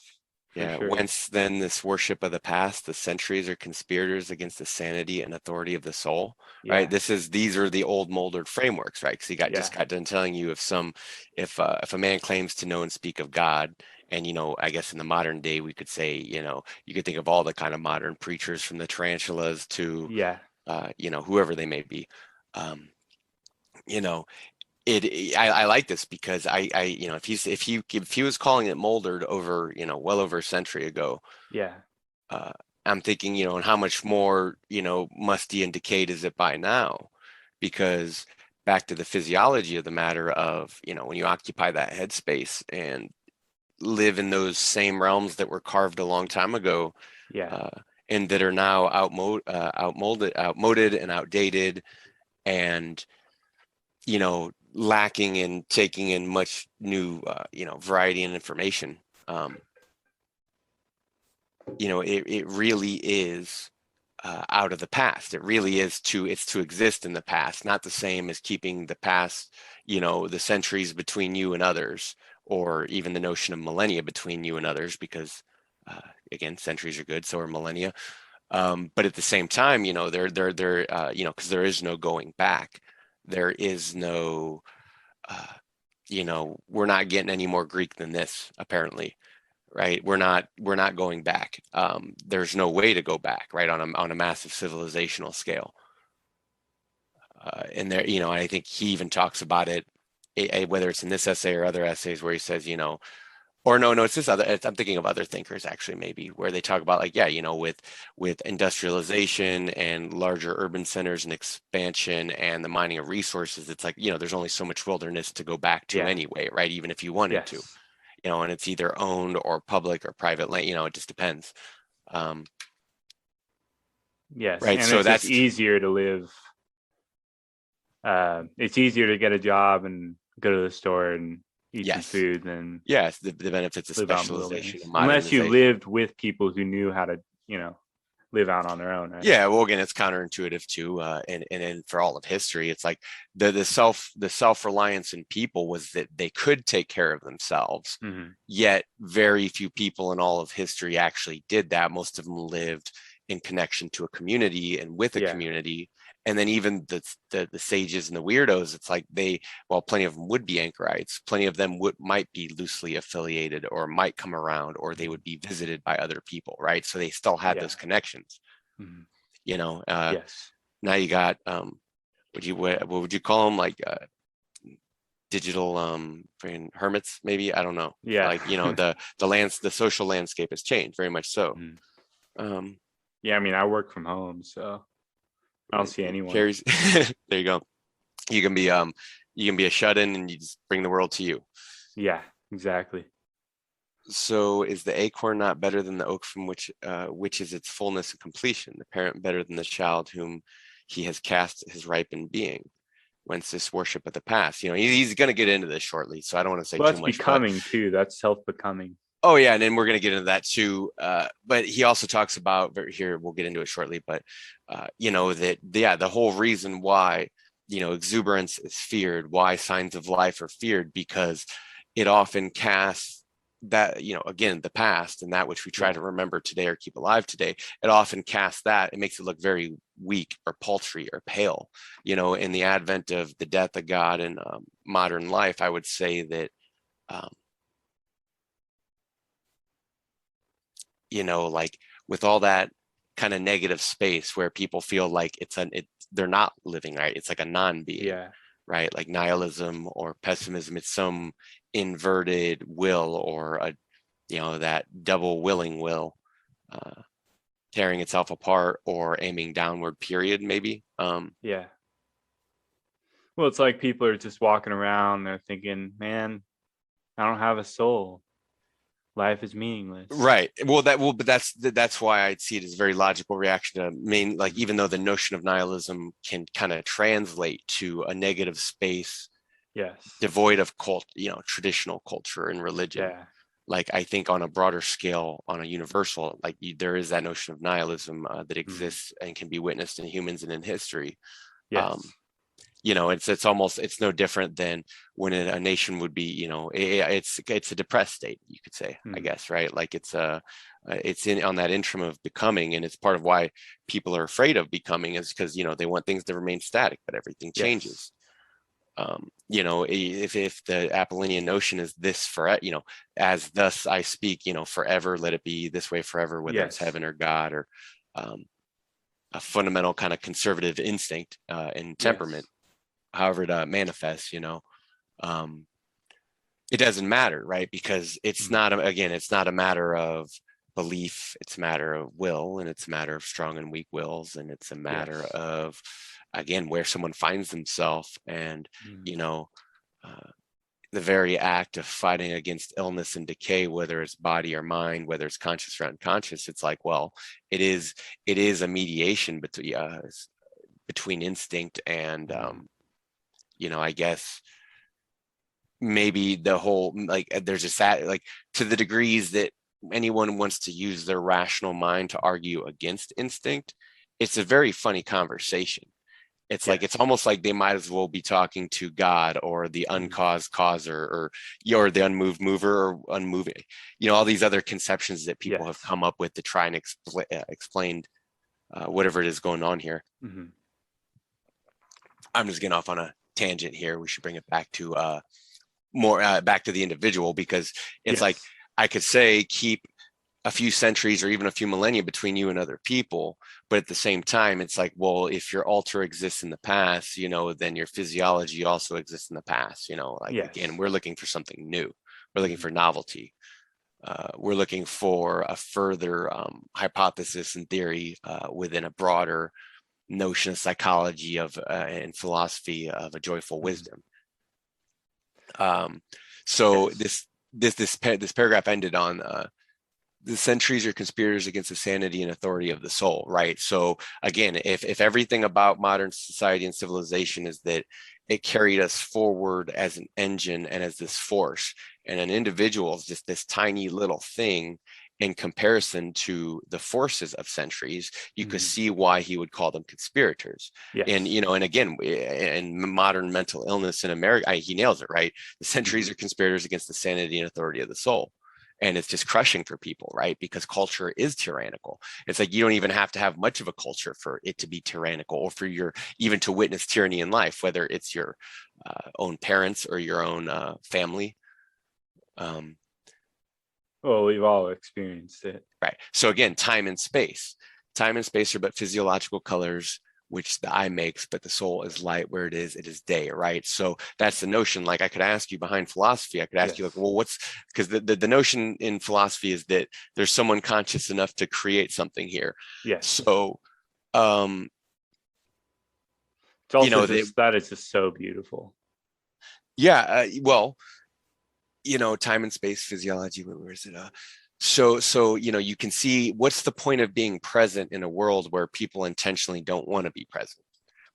for sure. Whence then this worship of the past? The centuries are conspirators against the sanity and authority of the soul, right? Yeah. These are the old molded frameworks, right? Because just got done telling you if a man claims to know and speak of God, and I guess in the modern day we could say, you could think of all the kind of modern preachers from the tarantulas to Yeah. whoever they may be. You know, I like this because if he was calling it moldered over, well over a century ago, Yeah. I'm thinking, and how much more, musty and decayed is it by now? Because back to the physiology of the matter of, when you occupy that headspace and live in those same realms that were carved a long time ago, Yeah. and that are now outmoded and outdated, and lacking in taking in much new variety and information. It really is out of the past. It really is to exist in the past, not the same as keeping the past, the centuries between you and others, or even the notion of millennia between you and others, because again, centuries are good, so are millennia. But at the same time, they're because there is no going back. There is no, we're not getting any more Greek than this, apparently, right? We're not going back. There's no way to go back, right? On a massive civilizational scale. And there, I think he even talks about it, whether it's in this essay or other essays, where he says, or no, it's this other. I'm thinking of other thinkers actually, maybe, where they talk about with industrialization and larger urban centers and expansion and the mining of resources, it's like, there's only so much wilderness to go back to anyway, right? Even if you wanted to, and it's either owned or public or private land, it just depends. Yes, right. And So it's that's just easier to live. It's easier to get a job and go to the store and eat some food than the benefits of live out in specialization and unless you modernization. lived with people who knew how to, live out on their own. Right? Yeah, well, again, it's counterintuitive too, and for all of history, it's like the self-reliance in people was that they could take care of themselves. Mm-hmm. Yet very few people in all of history actually did that. Most of them lived in connection to a community and with a community. And then even the sages and the weirdos, it's like plenty of them would be anchorites. Plenty of them might be loosely affiliated, or might come around, or they would be visited by other people, right? So they still had those connections. Mm-hmm. Yes. Now you got what would you call them, like digital hermits, maybe? I don't know. Yeah. Like the social landscape has changed very much so. Mm-hmm. I mean, I work from home, so I don't see anyone. There you go. You can be a shut-in, and you just bring the world to you. Yeah, exactly. So is the acorn not better than the oak from which is its fullness and completion? The parent better than the child whom he has cast his ripened being? Whence this worship of the past? He's going to get into this shortly, so I don't want to say too much. That's becoming too. That's self-becoming. Oh yeah, and then we're going to get into that too. But he also talks about here. We'll get into it shortly. But the whole reason why exuberance is feared, why signs of life are feared, because it often casts that again, the past and that which we try to remember today or keep alive today. It often casts that. It makes it look very weak or paltry or pale. In the advent of the death of God in modern life, I would say that. Like with all that kind of negative space where people feel like they're not living, right? It's like a non-being, right? Like nihilism or pessimism. It's some inverted will, or that double willing will, tearing itself apart or aiming downward, period, maybe. Well, it's like people are just walking around, they're thinking, man, I don't have a soul. Life is meaningless. Right. But that's why I'd see it as a very logical reaction to like, even though the notion of nihilism can kind of translate to a negative space, devoid of traditional culture and religion. Like, I think on a broader scale, on a universal, like there is that notion of nihilism that exists and can be witnessed in humans and in history. it's almost, it's no different than when a nation would be, it's a depressed state, you could say, I guess, right? Like it's on that interim of becoming, and it's part of why people are afraid of becoming, is because, they want things to remain static, but everything changes. If the Apollonian notion is this for, as thus I speak, forever, let it be this way forever, whether it's heaven or God, or a fundamental kind of conservative instinct and temperament, however it manifests, it doesn't matter, right? Because it's not, again, it's not a matter of belief, it's a matter of will, and it's a matter of strong and weak wills, and it's a matter of, again, where someone finds themselves, and the very act of fighting against illness and decay, whether it's body or mind, whether it's conscious or unconscious, it's like, well, it is a mediation between instinct and I guess maybe the whole, like, there's just that, like, to the degrees that anyone wants to use their rational mind to argue against instinct, it's a very funny conversation. It's like, it's almost like they might as well be talking to God, or the uncaused causer, or the unmoved mover, or unmoving, all these other conceptions that people have come up with to try and explain whatever it is going on here. I'm just getting off on a tangent here. We should bring it back to more back to the individual, because it's like, I could say keep a few centuries or even a few millennia between you and other people, but at the same time, it's like, well, if your alter exists in the past, then your physiology also exists in the past. Again, we're looking for something new. We're looking for novelty. We're looking for a further hypothesis and theory within a broader notion of psychology and philosophy of a joyful wisdom. So this paragraph ended on the centuries are conspirators against the sanity and authority of the soul, right? So again, if everything about modern society and civilization is that it carried us forward as an engine and as this force, and an individual is just this tiny little thing in comparison to the forces of centuries, you could see why he would call them conspirators. And, and again, in modern mental illness in America, he nails it, right? The centuries are conspirators against the sanity and authority of the soul. And it's just crushing for people, right? Because culture is tyrannical. It's like, you don't even have to have much of a culture for it to be tyrannical, or for even to witness tyranny in life, whether it's your own parents or your own family. Well, we've all experienced it. Right. So again, time and space are but physiological colors which the eye makes, but the soul is light. Where it is day, right? So that's the notion. Like, I could ask you behind philosophy, I could ask you, like, well, because the notion in philosophy is that there's someone conscious enough to create something here. So it's also that is just so beautiful. Well, time and space physiology, where is it? So you can see, what's the point of being present in a world where people intentionally don't want to be present,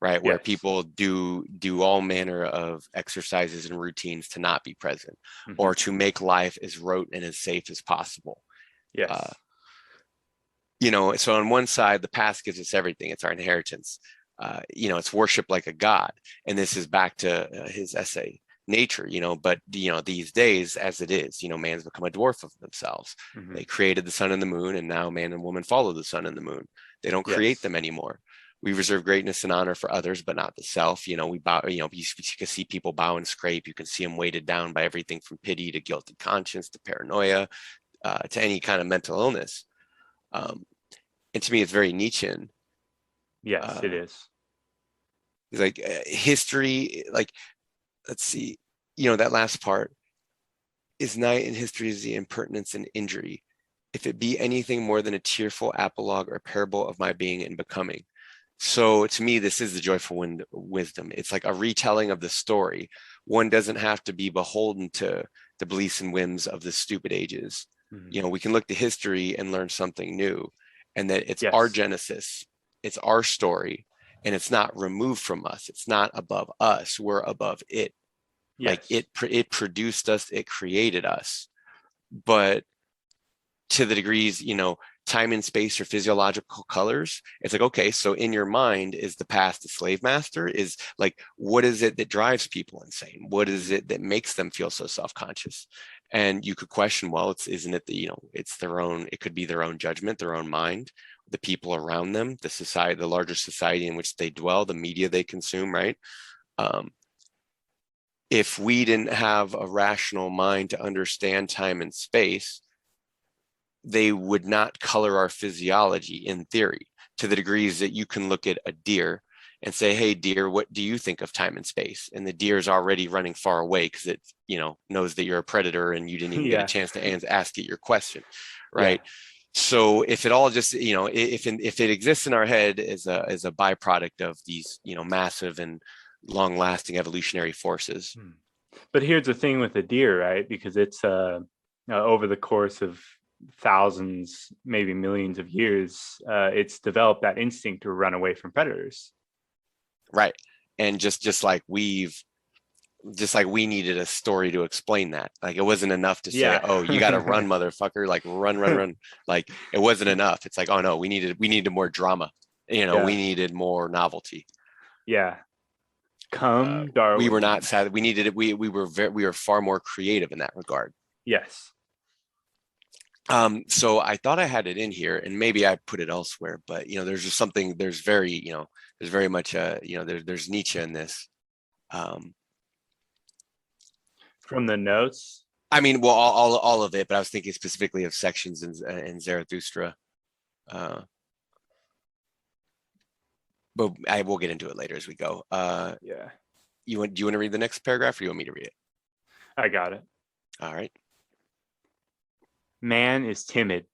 right? Where people do all manner of exercises and routines to not be present, or to make life as rote and as safe as possible. So on one side, the past gives us everything. It's our inheritance. It's worship like a god. And this is back to his essay, Nature, but these days, as it is, man's become a dwarf of themselves. They created the sun and the moon, and now man and woman follow the sun and the moon. They don't create them anymore. We reserve greatness and honor for others, but not the self. We bow, you can see people bow and scrape. You can see them weighted down by everything from pity to guilty conscience to paranoia, to any kind of mental illness. And to me, it's very Nietzschean. Yes, it is. It's like history, like, let's see, that last part is night in history is the impertinence and injury, if it be anything more than a tearful apologue or parable of my being and becoming. So to me, this is the joyful wisdom. It's like a retelling of the story. One doesn't have to be beholden to the beliefs and whims of the stupid ages. We can look to history and learn something new, and that it's our genesis, it's our story. And it's not removed from us. It's not above us. We're above it. Like it to created us. But to the degrees, to time and space or physiological colors, it's like, okay, so in your mind, is the past a slave master? Is like, what is it that drives people insane? What is it that makes them feel so self-conscious? And you could question, well, isn't it the, it's their own, it could be their own judgment, their own mind, the people around them, the society, the larger society in which they dwell, the media they consume, right? If we didn't have a rational mind to understand time and space, they would not color our physiology in theory, to the degrees that you can look at a deer and say, hey, deer, what do you think of time and space? And the deer is already running far away because it, knows that you're a predator and you didn't even get a chance to ask it your question, right? Yeah. So if it all just, if it exists in our head as a byproduct of these, massive and long-lasting evolutionary forces. But here's the thing with the deer, right? Because it's over the course of thousands, maybe millions of years, it's developed that instinct to run away from predators. Right. And just like we needed a story to explain that. Like, it wasn't enough to say, oh, you got to run, motherfucker, like run. Like, it wasn't enough. It's like, oh no, we needed more drama. We needed more novelty. Yeah. Come Darwin. We were not sad. We needed it. We were far more creative in that regard. Yes. So I thought I had it in here, and maybe I put it elsewhere, but there's just something, there's very much there's Nietzsche in this. From the notes? I mean, well, all of it, but I was thinking specifically of sections in Zarathustra. But I will get into it later as we go. Yeah. Do you want to read the next paragraph, or do you want me to read it? I got it. All right. Man is timid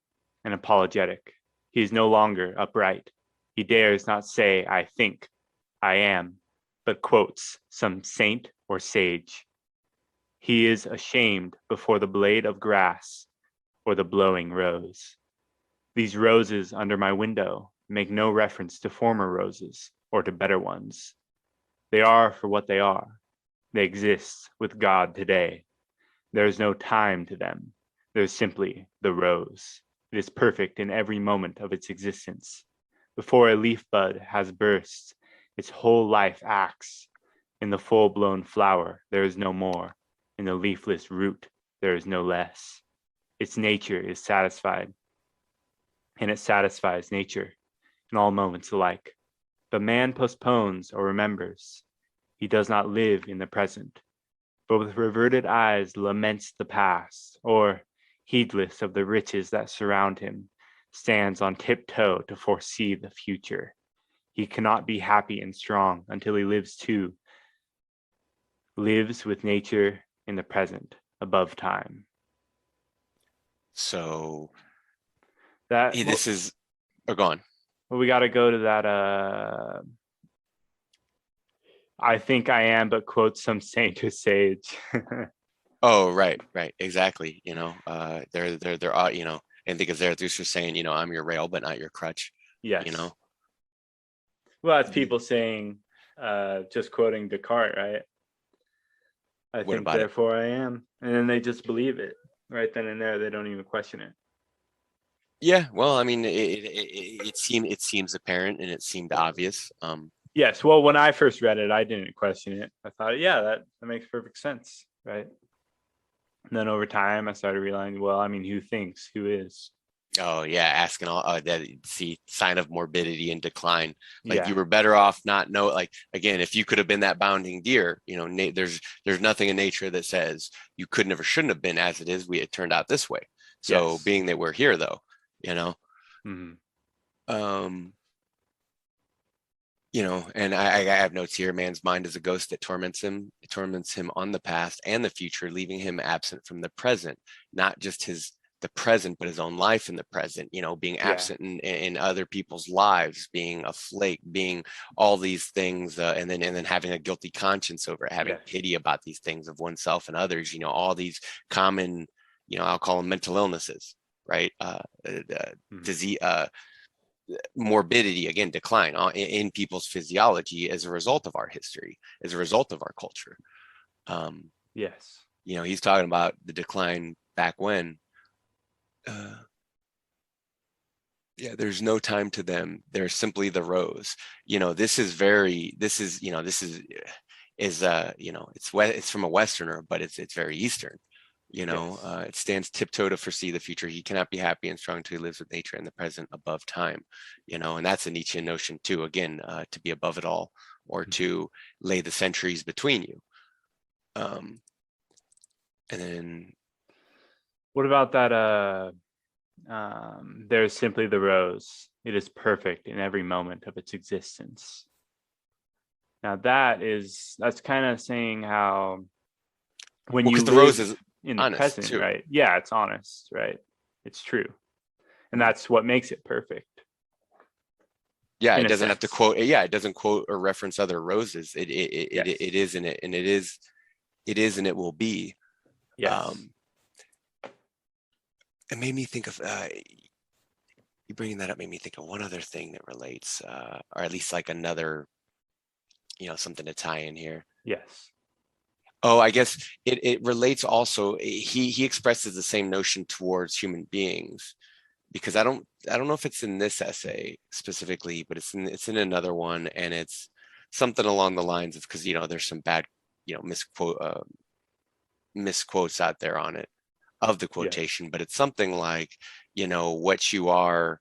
and apologetic. He is no longer upright. He dares not say, I think, I am, but quotes some saint or sage. He is ashamed before the blade of grass or the blowing rose. These roses under my window make no reference to former roses or to better ones. They are for what they are. They exist with God today. There is no time to them. There's simply the rose. It is perfect in every moment of its existence. Before a leaf bud has burst, its whole life acts. In the full-blown flower, there is no more. In the leafless root, there is no less. Its nature is satisfied, and it satisfies nature in all moments alike. But man postpones or remembers. He does not live in the present, but with reverted eyes laments the past, or, heedless of the riches that surround him, stands on tiptoe to foresee the future. He cannot be happy and strong until he lives with nature in the present, above time. So that this is go on. Well, we got to go to that. I think I am, but quote some saint or sage. Oh, right, exactly. They're and think of Zarathustra saying, I'm your rail, but not your crutch. Yes. Well, that's people saying, just quoting Descartes, right? I think, therefore I am. And then they just believe it right then and there. They don't even question it. Yeah, well, I mean, it seems apparent and it seemed obvious. Yes, well, when I first read it, I didn't question it. I thought, yeah, that makes perfect sense, right? And then over time, I started realizing, well, I mean, who thinks? Who is? Oh yeah, asking all that. See, sign of morbidity and decline. Like, you were better off not know. Like, again, if you could have been that bounding deer, there's nothing in nature that says you couldn't or shouldn't have been as it is. It turned out this way. So yes. Being that we're here, though, and I have notes here. Man's mind is a ghost that torments him. It torments him on the past and the future, leaving him absent from the present, not just the present, but his own life in the present, being absent in other people's lives, being a flake, being all these things, and then having a guilty conscience over it, having pity about these things of oneself and others, all these common, I'll call them mental illnesses, right? Disease, morbidity, again, decline in people's physiology as a result of our history, as a result of our culture. Yes. He's talking about the decline back when, Yeah, there's no time to them. They're simply the rose. It's from a Westerner, but it's very Eastern. Yes. It stands tiptoe to foresee the future. He cannot be happy and strong till he lives with nature in the present above time. And that's a Nietzschean notion too. Again, to be above it all, or Mhm. to lay the centuries between you. And then What about that? There's simply the rose. It is perfect in every moment of its existence. Now that's kind of saying how when well, you because the rose live is in the honest present, too. right? Yeah, it's honest, right? It's true. And that's what makes it perfect Yeah, in it a doesn't have to sense. quote. Yeah, it doesn't quote or reference other roses. Yes. It is in it, and it is and it will be. Yes. It made me think of you bringing that up made me think of one other thing that relates, or at least like another, something to tie in here. Yes. Oh, I guess it relates also. He expresses the same notion towards human beings, because I don't know if it's in this essay specifically, but it's in another one, and it's something along the lines of, because there's some bad misquotes out there on it of the Yes. quotation, but it's something like, what you are,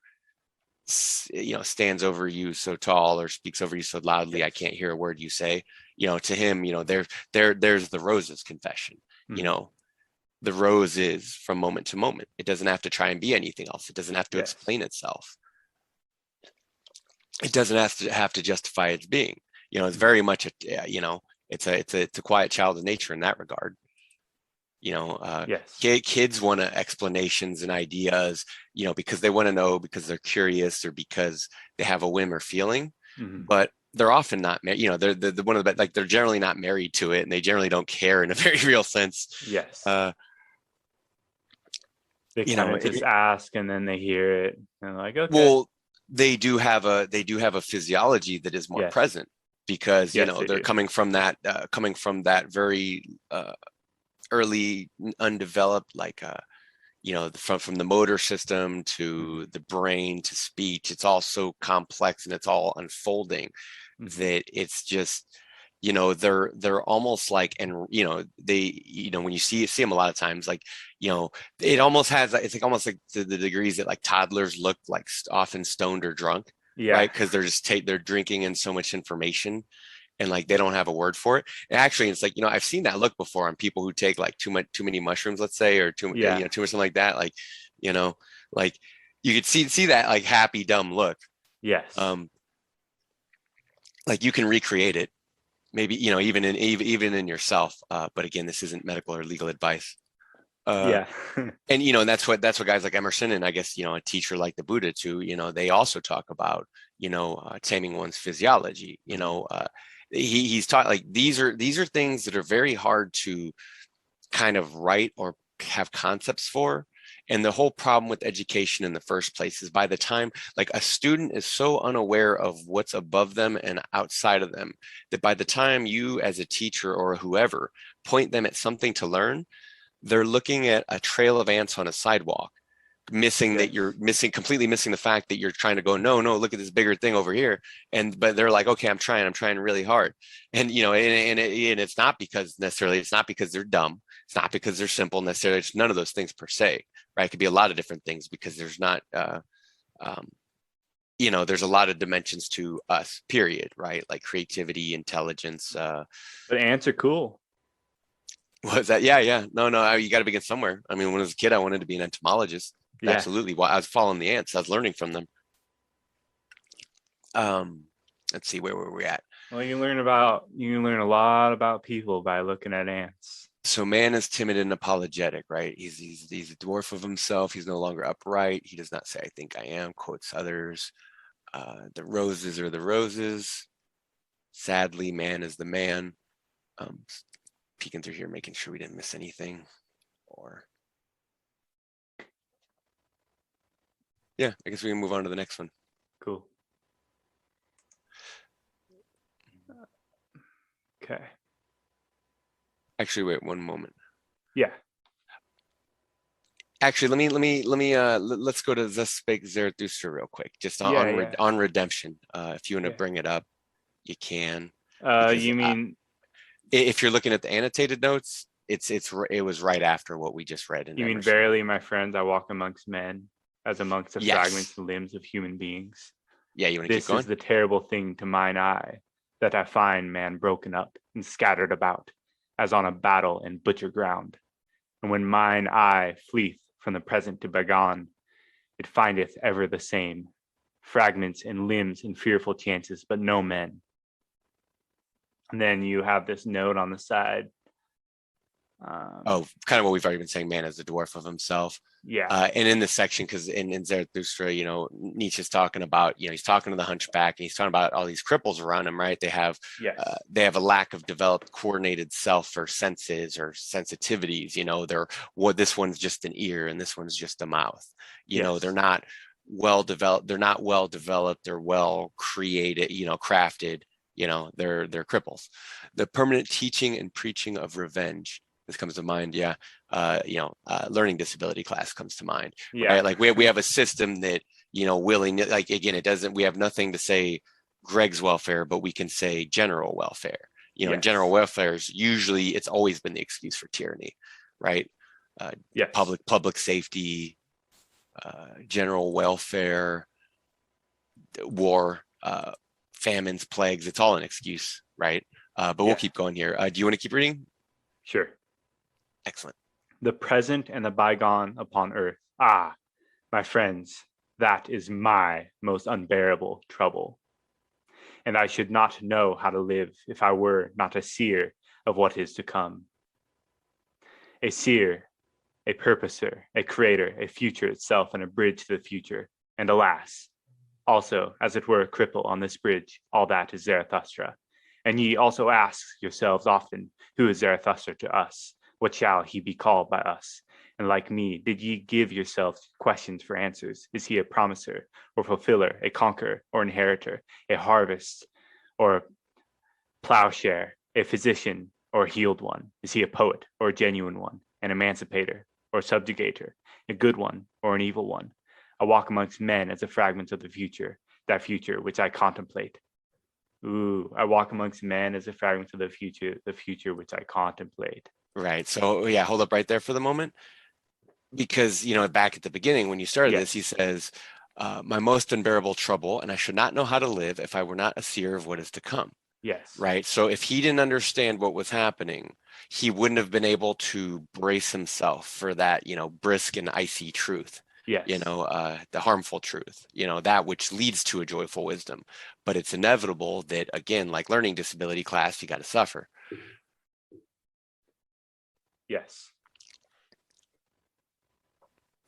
stands over you so tall or speaks over you so loudly I Yes. can't hear a word you say. To him, there's the rose's confession. you Mhm. know the rose is from moment to moment. It doesn't have to try and be anything else. It doesn't have to Yes. explain itself. It doesn't have to justify its being. It's Mhm. very much it's a quiet child of nature in that regard. Yes. Kids want explanations and ideas, because they want to know, because they're curious, or because they have a whim or feeling. Mhm. But they're often not married. They're one of the, like, they're generally not married to it, and they generally don't care in a very real sense. Yes. Uh, They you kind know, of just ask and then they hear it and they're like, okay. well, they do have a physiology that is more Yes. present, because Yes, they they're do. coming from that very early undeveloped, like from the motor system to Mhm. the brain to speech. It's all so complex and it's all unfolding, Mhm. that it's just, they're almost like, and they, when you see them a lot of times, like, it almost has, it's like almost like to the degrees that, like, toddlers look like often stoned or drunk, Yeah. right? Because they're drinking in so much information, and like they don't have a word for it. And actually, it's like, I've seen that look before on people who take like too many mushrooms, let's say, or Yeah. too much, something like that. Like, you know, like you could see that like happy dumb look. Yes. Um, like you can recreate it, maybe, even in yourself. But again, this isn't medical or legal advice. Uh, Yeah. and that's what guys like Emerson, and I guess a teacher like the Buddha too, they also talk about, taming one's physiology. Mhm. He's taught, like, these are things that are very hard to kind of write or have concepts for. And the whole problem with education in the first place is, by the time, like, a student is so unaware of what's above them and outside of them, that by the time you as a teacher or whoever point them at something to learn, they're looking at a trail of ants on a sidewalk, Yes. completely missing the fact that you're trying to go, no, no, look at this bigger thing over here. But they're like, okay, I'm trying really hard. And, and it's not because they're dumb. It's not because they're simple necessarily. It's none of those things per se, right? It could be a lot of different things, because there's not, um, there's a lot of dimensions to us, period, right? Like creativity, intelligence. But ants are cool. Was that? Yeah, yeah. No, no, you got to begin somewhere. I mean, when I was a kid, I wanted to be an entomologist. Yeah. Absolutely. Well, I was following the ants. I was learning from them. Um, let's see, where were we at? Well, you can learn a lot about people by looking at ants. So man is timid and apologetic, right? He's a dwarf of himself. He's no longer upright. He does not say, "I think I am," quotes others. The roses are the roses. Sadly, man is the man. Um, Peeking through here, making sure we didn't miss anything. Or yeah, I guess we can move on to the next one. Cool. Okay. Actually, wait one moment. Yeah. Actually, let's go to Thus Spake Zarathustra real quick, just Yeah, yeah, on redemption. If you want to yeah. bring it up, you can, because You mean if you're looking at the annotated notes, it was right after what we just read in you mean Emerson. verily, my friends, I walk amongst men, as amongst the Yes. fragments and limbs of human beings. Yeah, you want to keep This is going? the terrible thing to mine eye, that I find man broken up and scattered about, as on a battle and butcher ground. And when mine eye fleeth from the present to begone, it findeth ever the same, fragments and limbs and fearful chances, but no men. And then you have this note on the side. Oh, kind of what we've already been saying, man is the dwarf of himself. Yeah. And in this section, because in Zarathustra, Nietzsche's talking about, he's talking to the hunchback and he's talking about all these cripples around him, right? Yes. They have a lack of developed coordinated self or senses or sensitivities. This one's just an ear and this one's just a mouth. Yes. They're not well developed. They're not well developed. They're well created, crafted. They're cripples. The permanent teaching and preaching of revenge. This comes to mind. Yeah. Learning disability class comes to mind. Yeah. Right? Like we have a system that, willing, like, again, we have nothing to say Greg's welfare, but we can say general welfare. Yes. General welfare is usually, it's always been the excuse for tyranny, right? Yes. Public safety, general welfare, war, famines, plagues, it's all an excuse, right? But we'll keep going here. Do you want to keep reading? Sure. Excellent. The present and the bygone upon earth. Ah, my friends, that is my most unbearable trouble. And I should not know how to live if I were not a seer of what is to come. A seer, a purposer, a creator, a future itself, and a bridge to the future. And alas, also, as it were, a cripple on this bridge, all that is Zarathustra. And ye also ask yourselves often, who is Zarathustra to us? What shall he be called by us? And like me, did ye give yourselves questions for answers? Is he a promiser or fulfiller, a conqueror or inheritor, a harvest or plowshare, a physician or a healed one? Is he a poet or a genuine one, an emancipator or subjugator, a good one or an evil one? I walk amongst men as a fragment of the future, that future which I contemplate. I walk amongst men as a fragment of the future which I contemplate. Right. So yeah, hold up right there for the moment. Because, back at the beginning, when you started this, he says, my most unbearable trouble, and I should not know how to live if I were not a seer of what is to come. Yes. Right. So if he didn't understand what was happening, he wouldn't have been able to brace himself for that, brisk and icy truth. Yes. The harmful truth, that which leads to a joyful wisdom. But it's inevitable that, again, like learning disability class, you got to suffer. Yes.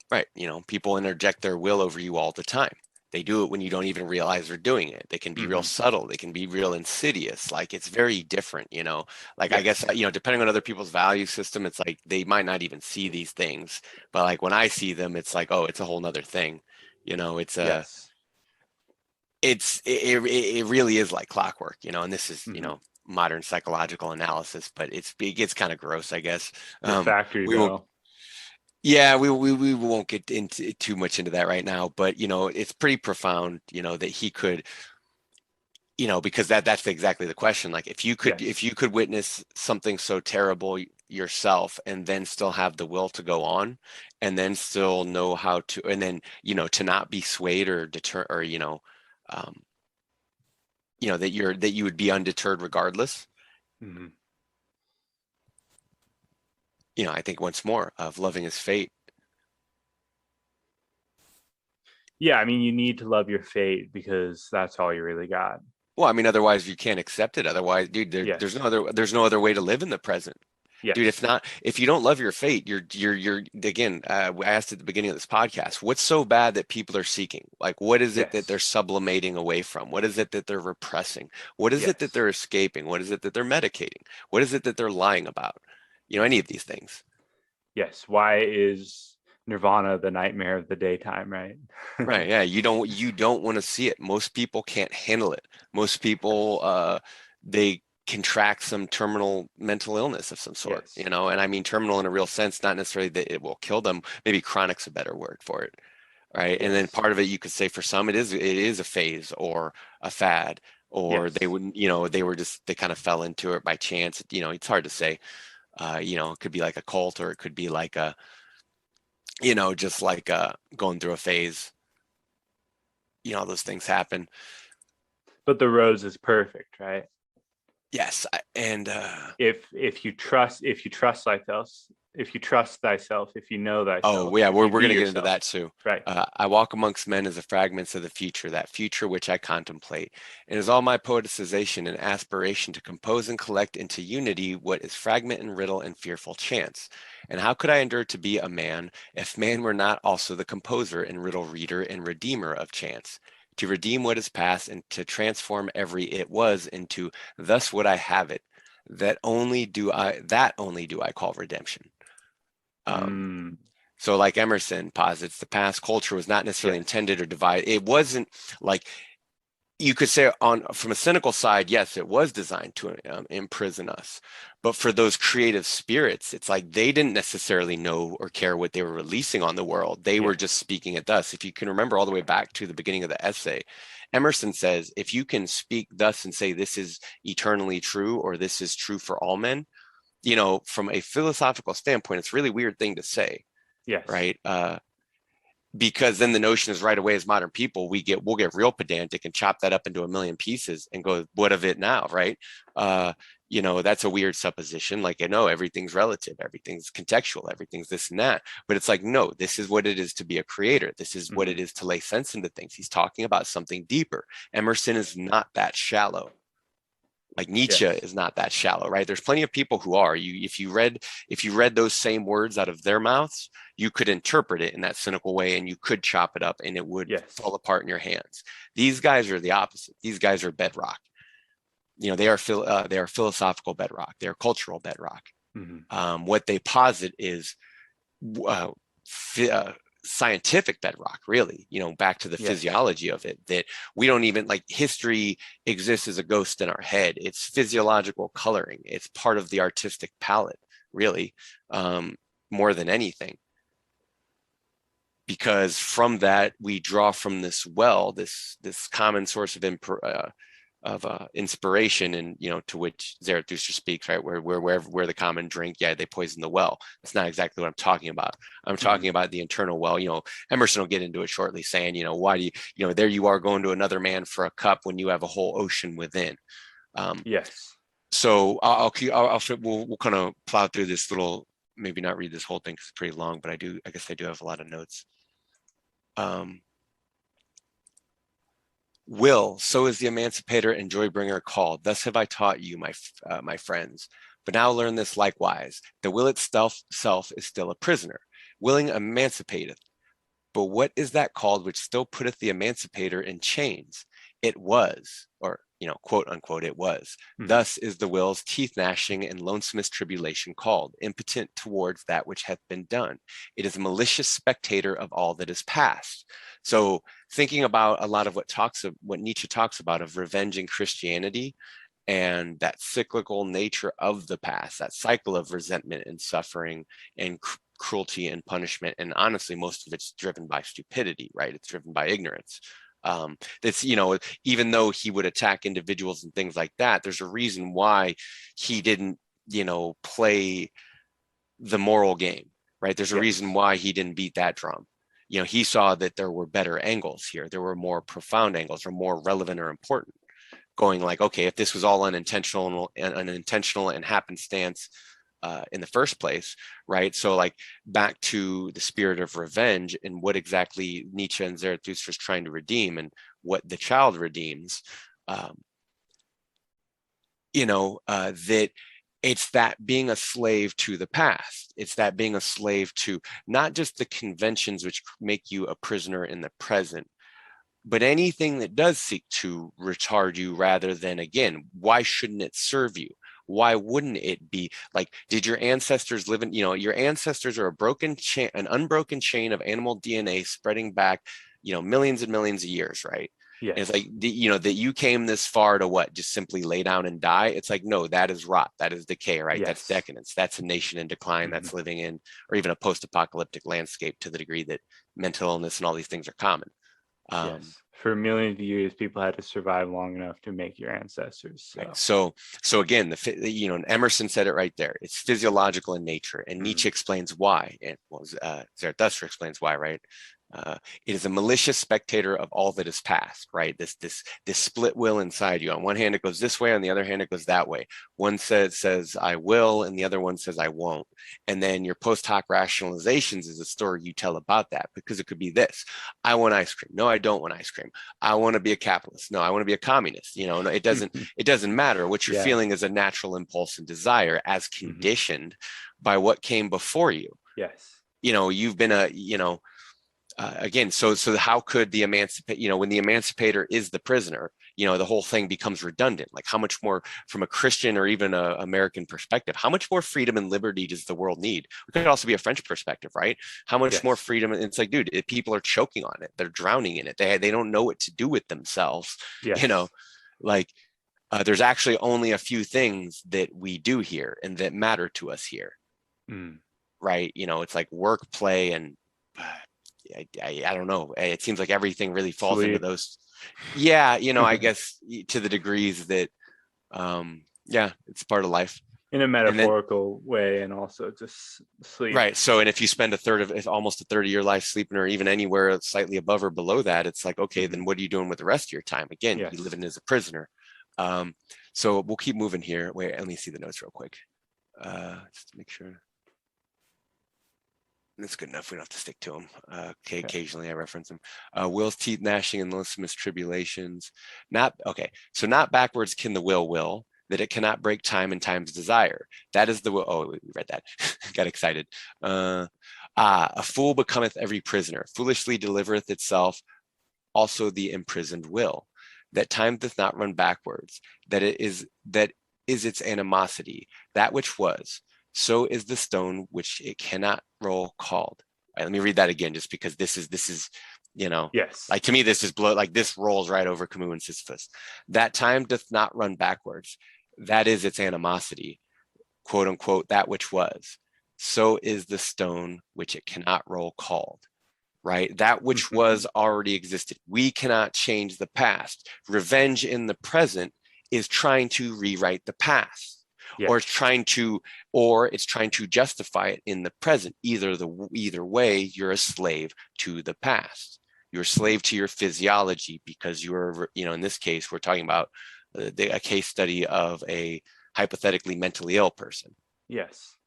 Right. People interject their will over you all the time. They do it when you don't even realize they're doing it. They can be real subtle. They can be real insidious. Like, it's very different, like, I guess, depending on other people's value system, it's like, they might not even see these things, but like when I see them, it's like, oh, it's a whole nother thing. It really is like clockwork, and this is, modern psychological analysis, but it gets kind of gross, I guess. The factory bell. Yeah, we won't get into too much into that right now, but it's pretty profound, that he could, because that's exactly the question. Like, if you could witness something so terrible yourself and then still have the will to go on, and then still know how to, and then to not be swayed or deter, or that you would be undeterred regardless. I think once more of loving his fate. Yeah, I mean, you need to love your fate because that's all you really got. Well, I mean, otherwise you can't accept it. Otherwise, dude, there's no other way to live in the present. Yes. Dude, if you don't love your fate, you're again, I asked at the beginning of this podcast, what's so bad that people are seeking? Like, what is it that they're sublimating away from? What is it that they're repressing? What is it that they're escaping? What is it that they're medicating? What is it that they're lying about? Any of these things. Yes. Why is Nirvana the nightmare of the daytime, right? Right. Yeah. You don't want to see it. Most people can't handle it. Most people, they contract some terminal mental illness of some sort, Yes. you know, and I mean terminal in a real sense, not necessarily that it will kill them. Maybe chronic's a better word for it, right? And then Yes. part of it, you could say for some, it is a phase or a fad, or they Yes. wouldn't, you know, they kind of fell into it by chance. You know, it's hard to say. You know, it could be like a cult, or it could be like a, you know, just like going through a phase. You know, those things happen. But the rose is perfect, right? Yes, and If you trust thyself, if you know thyself, oh yeah, if we're you be gonna get into yourself, that too. right? I walk amongst men as the fragments of the future, that future which I contemplate. It is all my poeticization and aspiration to compose and collect into unity what is fragment and riddle and fearful chance. And how could I endure to be a man if man were not also the composer and riddle reader and redeemer of chance? To redeem what is past and to transform every it was into thus would I have it. That only do I call redemption. Um, Mm, so like Emerson posits, the past culture was not necessarily yes. intended or divided. It wasn't like, you could say on from a cynical side, yes, it was designed to imprison us. But for those creative spirits, it's like they didn't necessarily know or care what they were releasing on the world. They were Yes. just speaking it thus. If you can remember all the way back to the beginning of the essay, Emerson says, if you can speak thus and say this is eternally true, or this is true for all men, you know, from a philosophical standpoint, it's a really weird thing to say, Yes. right? Because then the notion is right away as modern people, we'll get real pedantic and chop that up into a million pieces and go, what of it now, right? You know, that's a weird supposition. Like, I know everything's relative, everything's contextual, everything's this and that. But it's like, no, this is what it is to be a creator. This is what it is to lay sense into things. He's talking about something deeper. Emerson is not that shallow. Like Nietzsche Yes. is not that shallow, right? There's plenty of people who are. If you read those same words out of their mouths, you could interpret it in that cynical way, and you could chop it up, and it would Yes. fall apart in your hands. These guys are the opposite. These guys are bedrock. You know, they are philosophical bedrock. They are cultural bedrock. What they posit is uh, scientific bedrock, really, you know, back to the Yes. physiology of it, that we don't even like history exists as a ghost in our head. It's physiological coloring. It's part of the artistic palette, really, more than anything. Because from that, we draw from this well, this common source of inspiration, and you know, to which Zarathustra speaks, right, where the common drink, yeah, they poison the well. That's not exactly what I'm talking about. I'm talking about the internal well. You know, Emerson will get into it shortly, saying, you know, why do you know, there you are going to another man for a cup when you have a whole ocean within. Yes. So we'll kind of plow through this little, maybe not read this whole thing because it's pretty long, but I guess I do have a lot of notes. Will, so is the emancipator and joy-bringer called. Thus have I taught you, my friends. But now learn this likewise. The will itself is still a prisoner. Willing emancipateth. But what is that called which still putteth the emancipator in chains? It was, or, you know, quote unquote, it was. Thus is the will's teeth gnashing and lonesomest tribulation called, impotent towards that which hath been done. It is a malicious spectator of all that is past. So thinking about a lot of what Nietzsche talks about of revenge in Christianity, and that cyclical nature of the past, that cycle of resentment and suffering and cruelty and punishment. And honestly, most of it's driven by stupidity, right? It's driven by ignorance. That's, you know, even though he would attack individuals and things like that, there's a reason why he didn't, you know, play the moral game, right? There's a reason why he didn't beat that drum. You know, he saw that there were better angles here. There were more profound angles, or more relevant or important. Going like, okay, if this was all unintentional and happenstance in the first place, right? So like back to the spirit of revenge and what exactly Nietzsche and Zarathustra is trying to redeem, and what the child redeems. You know, that it's that being a slave to the past. It's that being a slave to not just the conventions which make you a prisoner in the present, but anything that does seek to retard you, rather than, again, why shouldn't it serve you? Why wouldn't it be like, did your ancestors live in, you know, your ancestors are a broken chain, an unbroken chain of animal DNA spreading back, you know, millions and millions of years, right? And it's Yes. like, that you came this far to what? Just simply lay down and die. It's like, no, that is rot. That is decay, right? That's Yes. decadence. That's a nation in decline. Mhm. That's living in, or even a post-apocalyptic landscape to the degree that mental illness and all these things are common. Yes. For millions of years, people had to survive long enough to make your ancestors. Right. So, So again, and Emerson said it right there. It's physiological in nature, and mhm. Nietzsche explains why, and Zarathustra explains why, right? It is a malicious spectator of all that is past, right? This split will inside you. On one hand, it goes this way. On the other hand, it goes that way. One says I will, and the other one says I won't. And then your post hoc rationalizations is a story you tell about that, because it could be this: I want ice cream. No, I don't want ice cream. I want to be a capitalist. No, I want to be a communist. No, it doesn't matter. What you're Yeah. feeling is a natural impulse and desire as conditioned by what came before you. Yes. You've been again, so how could the when the emancipator is the prisoner, the whole thing becomes redundant. Like, how much more, from a Christian or even a American perspective, how much more freedom and liberty does the world need? It could also be a French perspective, right? How much more Yes. freedom? It's like, dude, people are choking on it. They're drowning in it. They don't know what to do with themselves. Yes. Like, there's actually only a few things that we do here and that matter to us here, Mm. right? It's like work, play, and I don't know. It seems like everything really falls into Sleep. those. Yeah, I guess to the degrees that, yeah, it's part of life. In a And then, metaphorical way, and also just sleep. right. So, and if you spend almost a third of your life sleeping, or even anywhere slightly above or below that, it's like, okay, then what are you doing with the rest of your time? Again, Yes. you living as a prisoner. So we'll keep moving here. Wait, let me see the notes real quick. Just to make sure. That's good enough. We don't have to stick to them. Okay, occasionally I reference them. Will's teeth gnashing and lonesomeness tribulations. Not okay. So not backwards can the will that it cannot break time and time's desire. That is the will. Oh, we read that. Got excited. A fool becometh every prisoner. Foolishly delivereth itself also the imprisoned will. That time doth not run backwards. That is its animosity. That which was. So is the stone which it cannot roll called. Right, let me read that again, just because this is Yes. like, to me, this is like this rolls right over Camus and Sisyphus. That time doth not run backwards. That is its animosity, quote unquote, that which was. So is the stone which it cannot roll called. Right? That which was already existed. We cannot change the past. Revenge in the present is trying to rewrite the past. Yes. Or it's trying to justify it in the present. Either way, you're a slave to the past. You're a slave to your physiology, because you're, in this case, we're talking about a case study of a hypothetically mentally ill person. Yes.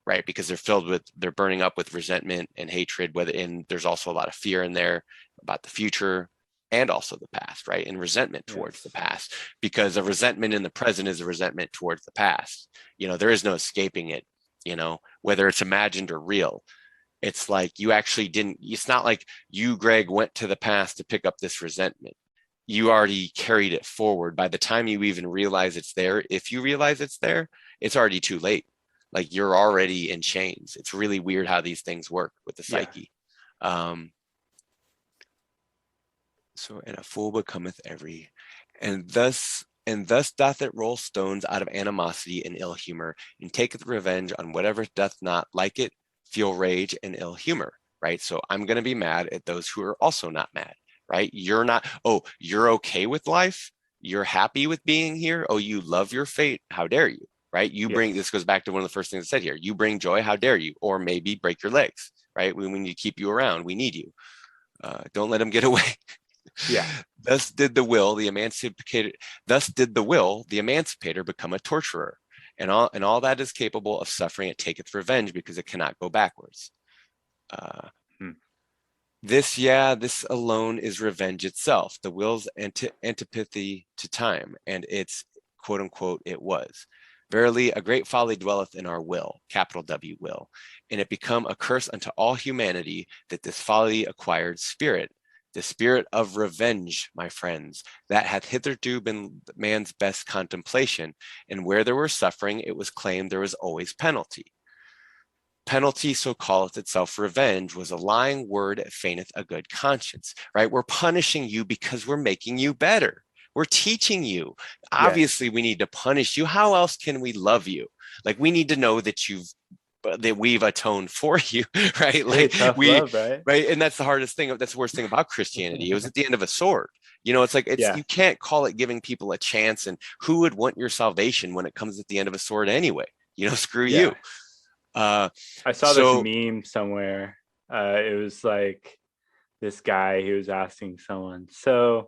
Right? Because they're burning up with resentment and hatred, and there's also a lot of fear in there about the future and also the past, right? And resentment towards the past, because a resentment in the present is a resentment towards the past. There is no escaping it, whether it's imagined or real. It's like you actually didn't, it's not like you, Greg, went to the past to pick up this resentment. You already carried it forward. By the time you even realize it's there, if you realize it's there, it's already too late. Like, you're already in chains. It's really weird how these things work with the psyche. So, and a fool becometh every, and thus doth it roll stones out of animosity and ill humor, and taketh revenge on whatever doth not like it, feel rage and ill humor. Right? So I'm going to be mad at those who are also not mad. Right? You're not, oh, you're okay with life? You're happy with being here? Oh, you love your fate? How dare you? Right? You bring, this goes back to one of the first things I said here. You bring joy, how dare you? Or maybe break your legs, right? We need to keep you around. We need you. Don't let them get away. Yeah. Thus did the will, the emancipator become a torturer. And all that is capable of suffering, it taketh revenge, because it cannot go backwards. This alone is revenge itself, the will's antipathy to time, and its quote unquote it was. Verily, a great folly dwelleth in our will, capital W will, and it become a curse unto all humanity that this folly acquired spirit, the spirit of revenge, my friends, that hath hitherto been man's best contemplation, and where there were suffering, it was claimed there was always penalty. Penalty, so calleth itself revenge, was a lying word that feigneth a good conscience, right? We're punishing you because we're making you better. We're teaching you. Obviously, we need to punish you. How else can we love you? Like, we need to know that we've atoned for you, right? Like tough love, right? right. And that's the hardest thing. That's the worst thing about Christianity. It was at the end of a sword. It's like, you can't call it giving people a chance. And who would want your salvation when it comes at the end of a sword anyway? Screw you. I saw this meme somewhere. It was like this guy, he was asking someone, it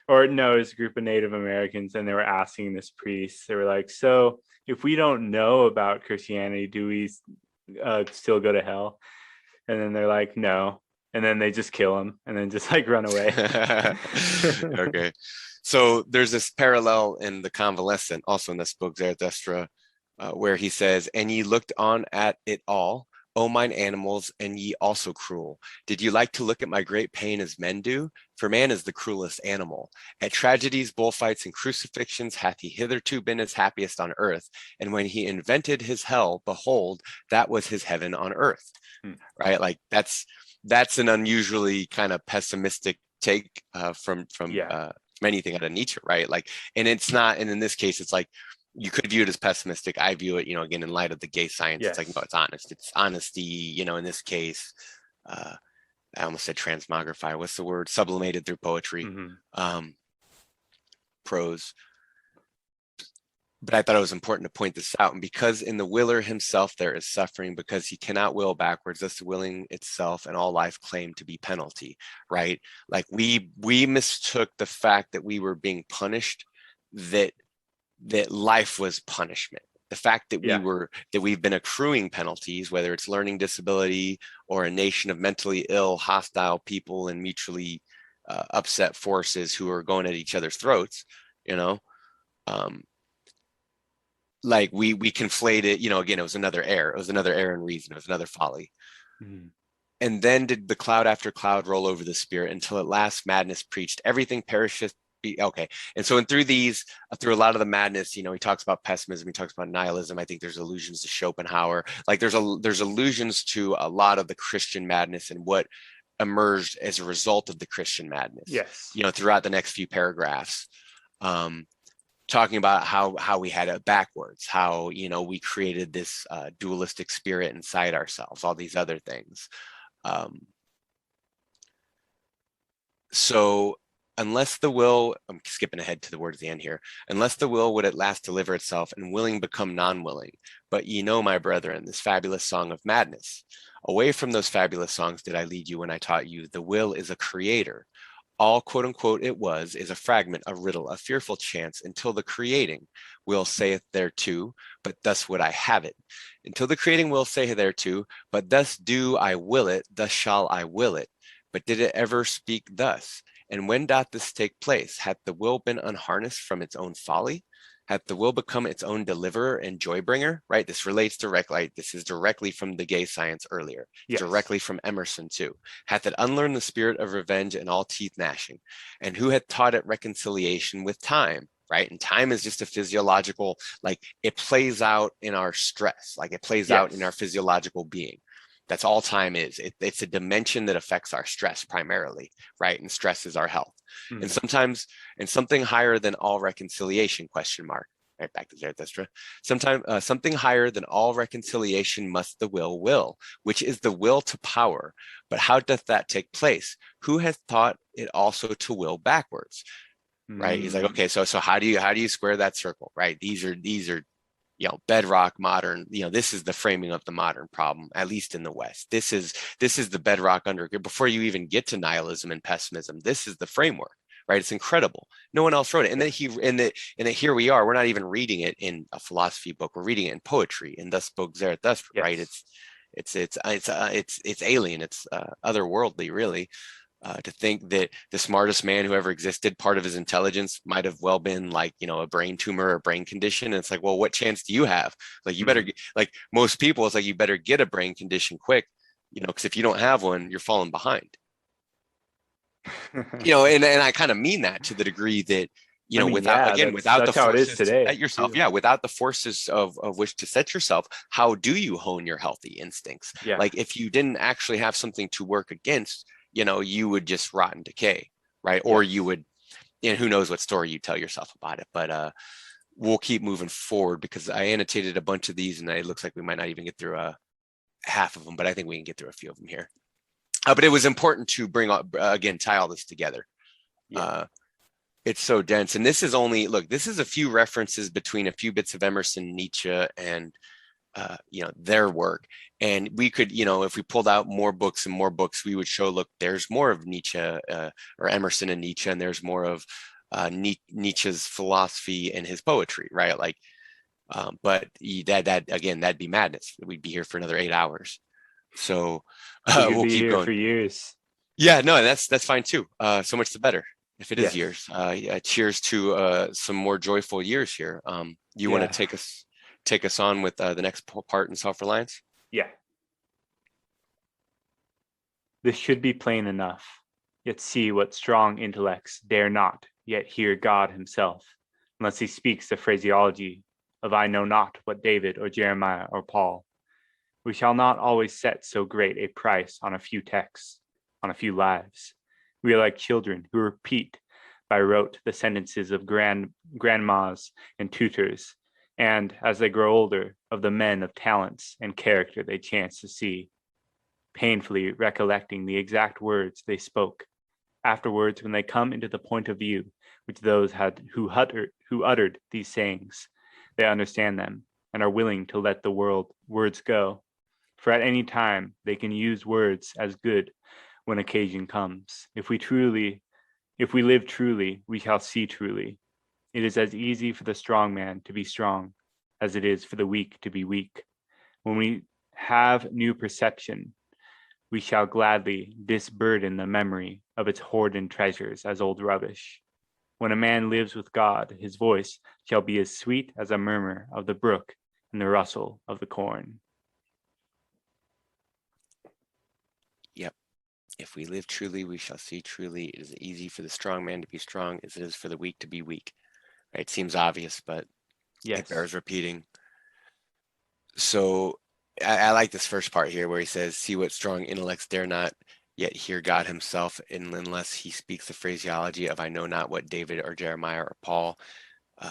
was a group of Native Americans, and they were asking this priest, they were like, so if we don't know about Christianity, do we still go to hell? And then they're like, no. And then they just kill him and then just like run away. Okay. So there's this parallel in The Convalescent, also in this book, Zarathustra, where he says, and ye looked on at it all, O mine animals, and ye also cruel. Did you like to look at my great pain as men do? For man is the cruelest animal. At tragedies, bullfights, and crucifixions hath he hitherto been his happiest on earth. And when he invented his hell, behold, that was his heaven on earth. Right? Like that's an unusually kind of pessimistic take from anything out of Nietzsche, right? Like, and it's not, and in this case, it's like, you could view it as pessimistic. I view it, again, in light of the gay science, it's like, no, it's honest. It's honesty, in this case, I almost said transmogrify. What's the word? Sublimated through poetry, prose. But I thought it was important to point this out. And because in the willer himself there is suffering, because he cannot will backwards, thus the willing itself and all life claim to be penalty, right? Like we mistook the fact that we were being punished, that life was punishment. The fact that we've been accruing penalties, whether it's learning disability or a nation of mentally ill, hostile people and mutually upset forces who are going at each other's throats, like we conflated, again, it was another error. It was another error in reason. It was another folly. And then did the cloud after cloud roll over the spirit until at last madness preached, everything perisheth. Okay. And so, through a lot of the madness, he talks about pessimism, he talks about nihilism. I think there's allusions to Schopenhauer. Like there's allusions to a lot of the Christian madness and what emerged as a result of the Christian madness. Yes. Throughout the next few paragraphs, talking about how we had it backwards, how, we created this dualistic spirit inside ourselves, all these other things. So unless the will, I'm skipping ahead to the words at the end here, unless the will would at last deliver itself and willing become non-willing. But ye know, my brethren, this fabulous song of madness. Away from those fabulous songs did I lead you when I taught you the will is a creator. All quote unquote it was is a fragment, a riddle, a fearful chance until the creating will saith thereto, but thus would I have it. Until the creating will say thereto, but thus do I will it, thus shall I will it. But did it ever speak thus? And when doth this take place? Hath the will been unharnessed from its own folly? Hath the will become its own deliverer and joy bringer? Right? This relates directly. This is directly from the gay science earlier. Directly from Emerson too. Hath it unlearned the spirit of revenge and all teeth gnashing? And who hath taught it reconciliation with time? Right? And time is just a physiological, like it plays out in our stress, like it plays out in our physiological being. That's all time is. It's a dimension that affects our stress primarily, right? And stress is our health. And sometimes, and something higher than all reconciliation, question mark, right back to Zarathustra. Sometimes something higher than all reconciliation must the will, which is the will to power. But how doth that take place? Who hath taught it also to will backwards? Right? He's like, okay, so how do you square that circle? Right? These are bedrock modern, this is the framing of the modern problem, at least in the West. This is the bedrock before you even get to nihilism and pessimism. This is the framework, right? It's incredible. No one else wrote it. And then here we are, we're not even reading it in a philosophy book. We're reading it in poetry, and thus spoke Zarathustra, right? It's alien. It's otherworldly, really. To think that the smartest man who ever existed, part of his intelligence might have well been like, a brain tumor or brain condition. And it's like, well, what chance do you have? Like, you better, like most people, it's like, you better get a brain condition quick, because if you don't have one, you're falling behind. And I kind of mean that to the degree that, I mean, without, yeah, again, without the that's how it is forces to set today yourself, too. yeah, without the forces of which to set yourself, how do you hone your healthy instincts? Yeah. Like if you didn't actually have something to work against, you would just rot and decay, right? Or you Yes. would, who knows what story you tell yourself about it. But we'll keep moving forward because I annotated a bunch of these and it looks like we might not even get through half of them, but I think we can get through a few of them here. But it was important to bring again, tie all this together. Yeah. It's so dense. And this is only, look, this is a few references between a few bits of Emerson, Nietzsche, and their work. And we could, if we pulled out more books and more books, we would show, look, there's more of Nietzsche or Emerson and Nietzsche, and there's more of Nietzsche's philosophy and his poetry, right? Like, but that again, that'd be madness. We'd be here for another 8 hours. So We could we'll be keep here going. for years. Yeah, no, that's fine too. So much the better if it is Yes. years. Yeah, cheers to some more joyful years here. You want to take us on with the next part in self-reliance? Yeah. This should be plain enough, yet see what strong intellects dare not yet hear God himself, unless he speaks the phraseology of I know not what David or Jeremiah or Paul. We shall not always set so great a price on a few texts, on a few lives. We are like children who repeat by rote the sentences of grandmas and tutors, and as they grow older, of the men of talents and character they chance to see, painfully recollecting the exact words they spoke. Afterwards, when they come into the point of view which those had who uttered these sayings, they understand them and are willing to let the words go. For at any time they can use words as good when occasion comes. If we live truly, we shall see truly. It is as easy for the strong man to be strong as it is for the weak to be weak. When we have new perception, we shall gladly disburden the memory of its hoarded treasures as old rubbish. When a man lives with God, his voice shall be as sweet as a murmur of the brook and the rustle of the corn. Yep. If we live truly, we shall see truly. It is easy for the strong man to be strong as it is for the weak to be weak. Right? It seems obvious, but it bears repeating. So I like this first part here where he says, see what strong intellects dare not yet hear God himself unless he speaks the phraseology of I know not what David or Jeremiah or Paul.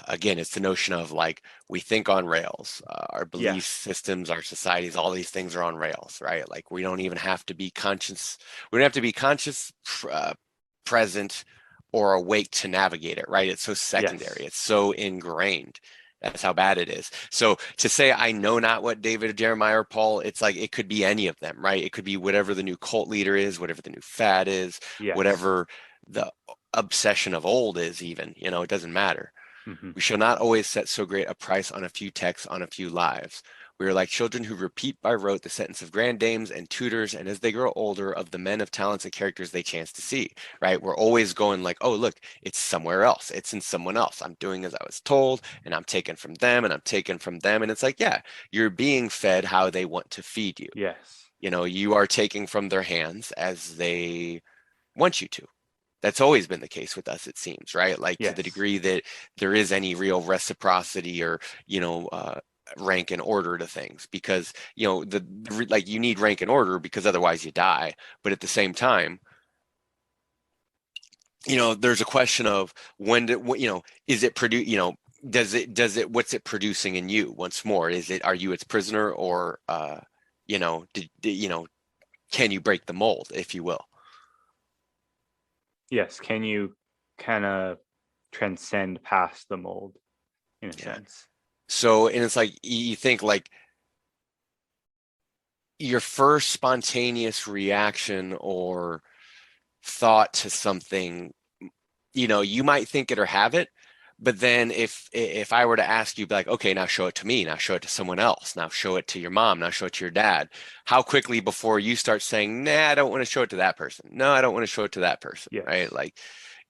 Again, it's the notion of like we think on rails. Our belief systems, our societies, all these things are on rails, right? Like we don't even have to be conscious. We don't have to be conscious, present, or awake to navigate it, right? It's so secondary. It's so ingrained. That's how bad it is. So to say I know not what David, Jeremiah, or Paul, it's like it could be any of them, right? It could be whatever the new cult leader is, whatever the new fad is, whatever the obsession of old is even, it doesn't matter. We shall not always set so great a price on a few texts, on a few lives. We are like children who repeat by rote the sentence of granddames and tutors, and as they grow older, of the men of talents and characters they chance to see, right? We're always going like, oh, look, it's somewhere else. It's in someone else. I'm doing as I was told, and I'm taken from them, and I'm taken from them. And it's like, yeah, you're being fed how they want to feed you. Yes. You are taking from their hands as they want you to. That's always been the case with us, it seems, right? Like to the degree that there is any real reciprocity or, rank and order to things, because, like you need rank and order because otherwise you die. But at the same time, there's a question of is it does it, what's it producing in you once more? Are you its prisoner or, can you break the mold, if you will? Yes. Can you kind of transcend past the mold in a sense? So, and it's like, you think like your first spontaneous reaction or thought to something, you might think it or have it, but then if I were to ask you, be like, okay, now show it to me, now show it to someone else, now show it to your mom, now show it to your dad, how quickly before you start saying, nah, I don't want to show it to that person. No, I don't want to show it to that person, right? Like,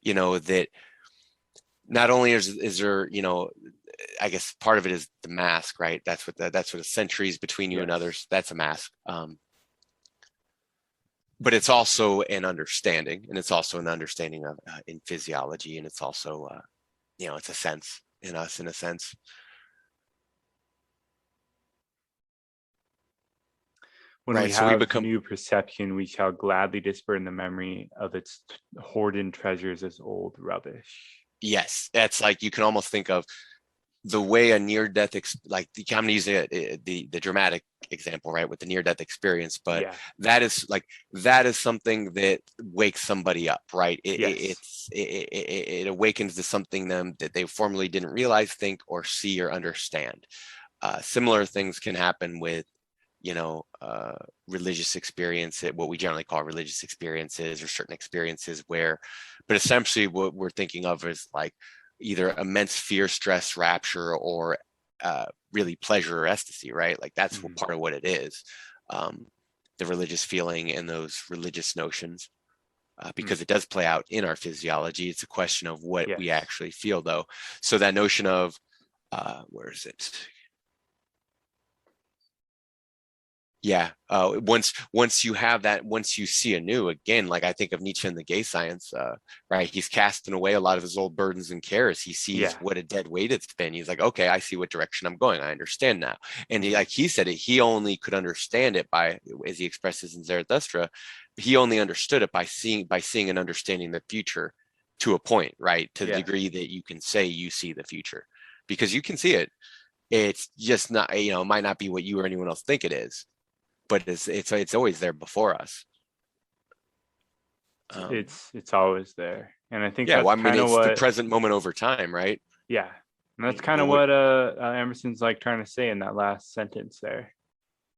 that not only is there, I guess part of it is the mask, right? That's what the centuries between you and others, that's a mask. But it's also an understanding, and it's also an understanding of in physiology, and it's also it's a sense in us, in a sense. When we Right. So we have become, new perception, we shall gladly disburden the memory of its hoarded treasures as old rubbish. yes, that's like, you can almost think of the way a near-death, like I'm going to use the dramatic example, right, with the near-death experience, but Yeah. that is something that wakes somebody up, right? Yes. It awakens to something them that they formerly didn't realize, think, or see or understand. Similar things can happen with, religious experience, what we generally call religious experiences or certain experiences where, but essentially what we're thinking of is like either immense fear, stress, rapture, or really pleasure or ecstasy, right? Like that's part of what it is. The religious feeling and those religious notions, because it does play out in our physiology. It's a question of what we Yes. actually feel, though. So that notion of, where is it? Yeah. Once you have that, once you see anew, again, like I think of Nietzsche in the gay science, right? He's casting away a lot of his old burdens and cares. He sees Yeah. what a dead weight it's been. He's like, okay, I see what direction I'm going. I understand now. And like he said it, he only could understand it by, as he expresses in Zarathustra, he only understood it by seeing and understanding the future to a point, right? To the Yeah. degree that you can say you see the future, because you can see it. It's just not, it might not be what you or anyone else think it is, but it's always there before us. It's always there, and I think Yeah, well, that's I mean, kind of it's the what. present moment over time, right? Yeah, and that's kind of Well, what Emerson's like trying to say in that last sentence there.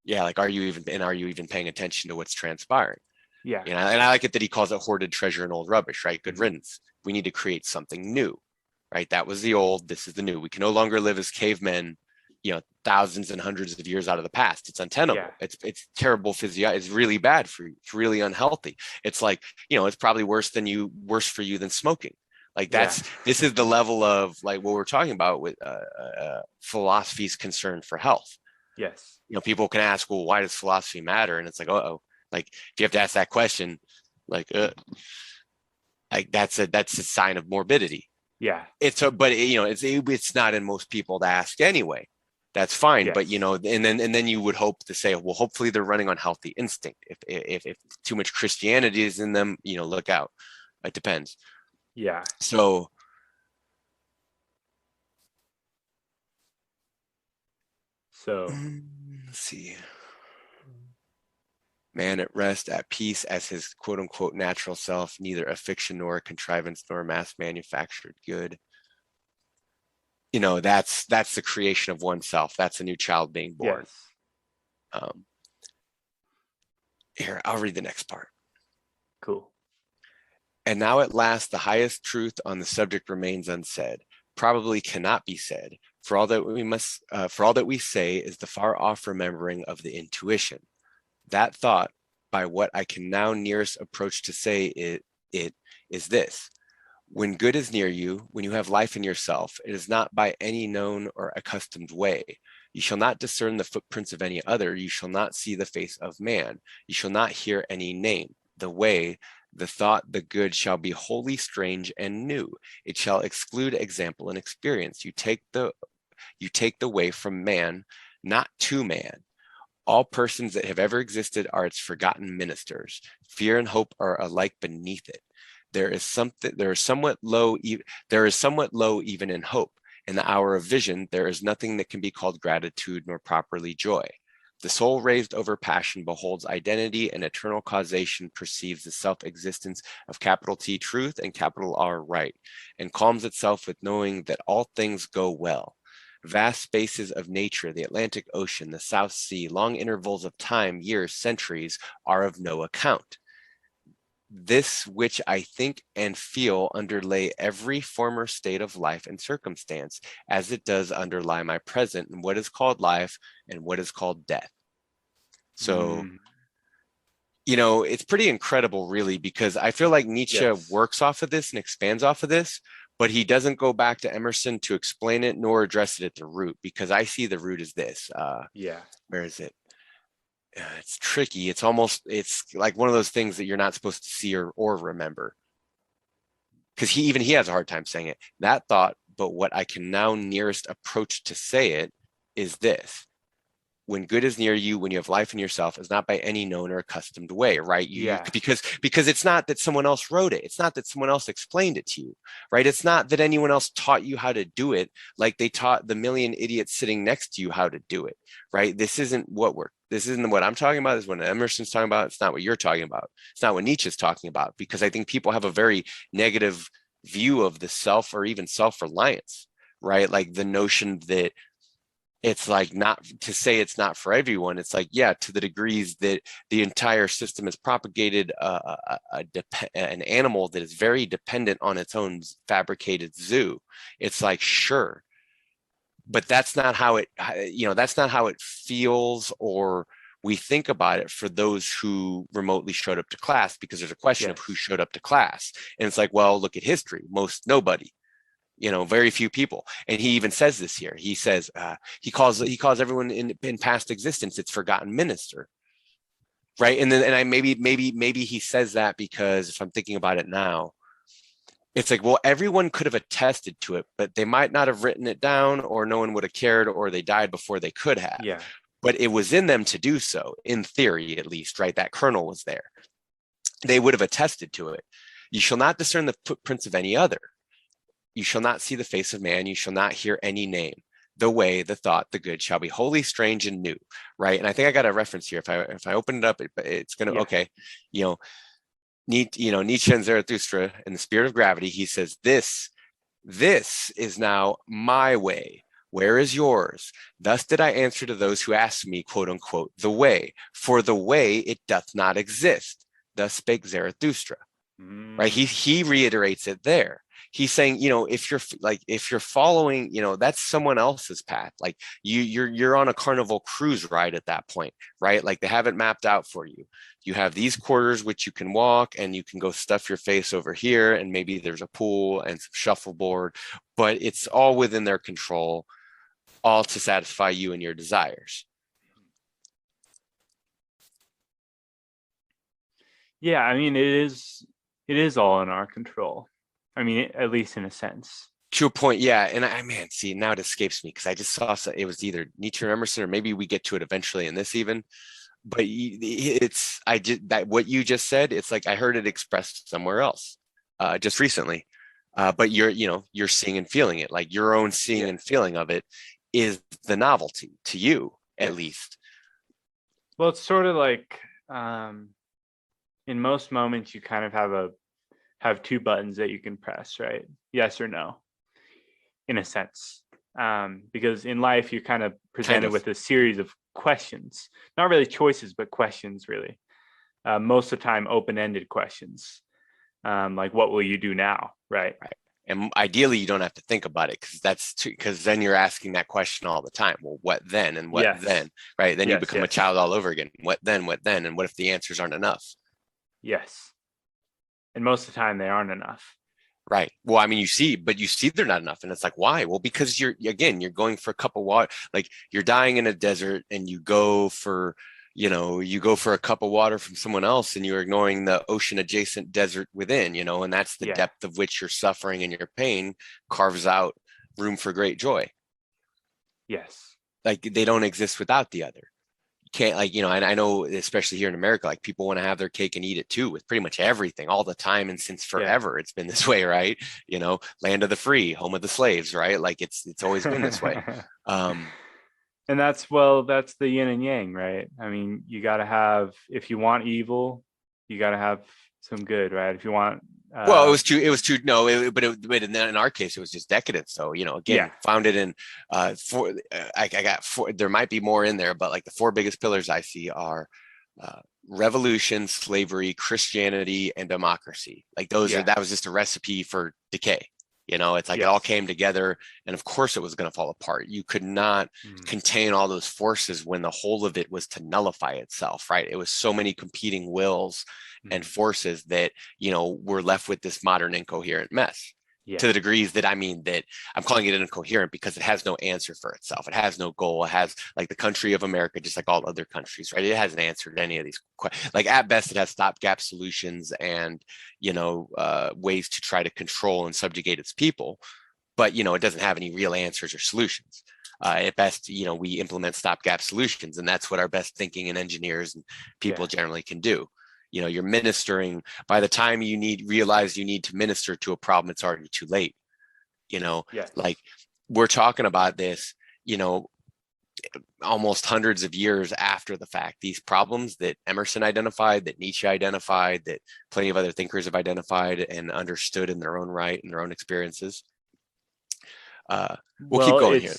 yeah, like are you even paying attention to what's transpiring? Yeah. And I like it that he calls it hoarded treasure and old rubbish, right? Good Mhm. riddance. We need to create something new, right? That was the old, this is the new. We can no longer live as cavemen, thousands and hundreds of years out of the past. It's untenable. Yeah. It's terrible physio. It's really bad for you. It's really unhealthy. It's like, it's probably worse for you than smoking. Like Yeah. this is the level of like what we're talking about with philosophy's concern for health. Yes. People can ask, well, why does philosophy matter? And it's like, like if you have to ask that question, like that's a sign of morbidity. Yeah. But it's not in most people to ask anyway. That's fine. Yes. But and then you would hope to say, well, hopefully they're running on healthy instinct. If too much Christianity is in them, look out. It depends. Yeah. So let's see. Man at rest, at peace as his quote unquote natural self, neither a fiction nor a contrivance nor a mass manufactured good. That's the creation of oneself. That's a new child being born. Yes. Here, I'll read the next part. Cool. And now at last the highest truth on the subject remains unsaid, probably cannot be said, for all that we say is the far off remembering of the intuition. That thought, by what I can now nearest approach to say it is this: when good is near you, when you have life in yourself, it is not by any known or accustomed way. You shall not discern the footprints of any other. You shall not see the face of man. You shall not hear any name. The way, the thought, the good shall be wholly strange and new. It shall exclude example and experience. You take the way from man, not to man. All persons that have ever existed are its forgotten ministers. Fear and hope are alike beneath it. There is somewhat low even in hope. In the hour of vision, there is nothing that can be called gratitude nor properly joy. The soul raised over passion beholds identity and eternal causation, perceives the self-existence of capital T truth and capital R right, and calms itself with knowing that all things go well. Vast spaces of nature, the Atlantic Ocean, the South Sea, long intervals of time, years, centuries, are of no account. This which I think and feel underlay every former state of life and circumstance, as it does underlie my present and what is called life and what is called death. So, it's pretty incredible, really, because I feel like Nietzsche works off of this and expands off of this, but he doesn't go back to Emerson to explain it nor address it at the root, because I see the root as this. Where is it? It's tricky. It's like one of those things that you're not supposed to see or remember, because he has a hard time saying it. That thought, but what I can now nearest approach to say it is this: when good is near you, when you have life in yourself, is not by any known or accustomed way, right? Because it's not that someone else wrote it. It's not that someone else explained it to you, right? It's not that anyone else taught you how to do it like they taught the million idiots sitting next to you how to do it, right? This isn't what I'm talking about. This is what Emerson's talking about. It's not what you're talking about. It's not what Nietzsche's talking about, because I think people have a very negative view of the self, or even self-reliance, right? Like the notion that it's like, not to say it's not for everyone. It's like, yeah, to the degrees that the entire system has propagated an animal that is very dependent on its own fabricated zoo. It's like, sure, but that's not how it, that's not how it feels, or we think about it for those who remotely showed up to class, because there's a question of who showed up to class. And it's like, well, look at history. Nobody. Very few people. And he even says this here. He says, he calls everyone in past existence its forgotten minister, right? And then, maybe he says that because, if I'm thinking about it now, it's like, well, everyone could have attested to it, but they might not have written it down, or no one would have cared, or they died before they could have. Yeah. But it was in them to do so, in theory, at least, right? That kernel was there. They would have attested to it. You shall not discern the footprints of any other. You shall not see the face of man. You shall not hear any name. The way, the thought, the good shall be wholly strange and new, right? And I think I got a reference here. If I open it up, it's going to, okay. Nietzsche and Zarathustra, in the Spirit of Gravity, he says, this is now my way. Where is yours? Thus did I answer to those who asked me, quote unquote, the way. For the way, it doth not exist. Thus spake Zarathustra, right? He reiterates it there. He's saying, if you're following, that's someone else's path. Like you're on a Carnival cruise ride at that point, right? Like they haven't mapped out for you. You have these quarters which you can walk, and you can go stuff your face over here, and maybe there's a pool and some shuffleboard, but it's all within their control, all to satisfy you and your desires. Yeah, I mean, it is all in our control. I mean, at least in a sense. To a point, yeah. And see, now it escapes me, because I just saw it was either Nietzsche or Emerson, or maybe we get to it eventually in this even. But what you just said, it's like I heard it expressed somewhere else just recently. But you're seeing and feeling it. Like your own seeing and feeling of it is the novelty to you, at least. Well, it's sort of like in most moments you kind of have two buttons that you can press, right? Yes or no, in a sense. Because in life, you're kind of presented with a series of questions, not really choices, but questions, really. Most of the time, open-ended questions, like what will you do now, right? And ideally, you don't have to think about it, because then you're asking that question all the time. Well, what then? And what then? Right? Then you become a child all over again. What then? What then? And what if the answers aren't enough? Yes. And most of the time they aren't enough. Right. Well, I mean, you see they're not enough. And it's like, why? Well, because you're going for a cup of water, like you're dying in a desert, and you go for a cup of water from someone else, and you're ignoring the ocean adjacent desert within, and that's the depth of which your suffering and your pain carves out room for great joy. Yes. Like they don't exist without the other. Can't, and I know, especially here in America, like people want to have their cake and eat it too, with pretty much everything all the time, and since forever it's been this way, right? Land of the free, home of the slaves, right? Like it's always been this way. And that's the yin and yang, right? I mean, you got to have, if you want evil, you got to have some good, right? If you want well, it was too no, but in our case it was just decadence. So founded in I got four. There might be more in there, but like the four biggest pillars I see are revolution, slavery, Christianity, and democracy. Like that was just a recipe for decay. It's like it all came together, and of course it was going to fall apart. You could not contain all those forces when the whole of it was to nullify itself, right? It was so many competing wills and forces that, we're left with this modern incoherent mess. To the degrees that that I'm calling it incoherent because it has no answer for itself. It has no goal. It has, like, the country of America, just like all other countries, right? It hasn't answered any of these like, at best it has stopgap solutions and ways to try to control and subjugate its people, but it doesn't have any real answers or solutions. At best, we implement stopgap solutions, and that's what our best thinking and engineers and people generally can do. You're ministering. By the time you realize you need to minister to a problem, it's already too late. Like we're talking about this, almost hundreds of years after the fact. These problems that Emerson identified, that Nietzsche identified, that plenty of other thinkers have identified and understood in their own right and their own experiences. We'll keep going here.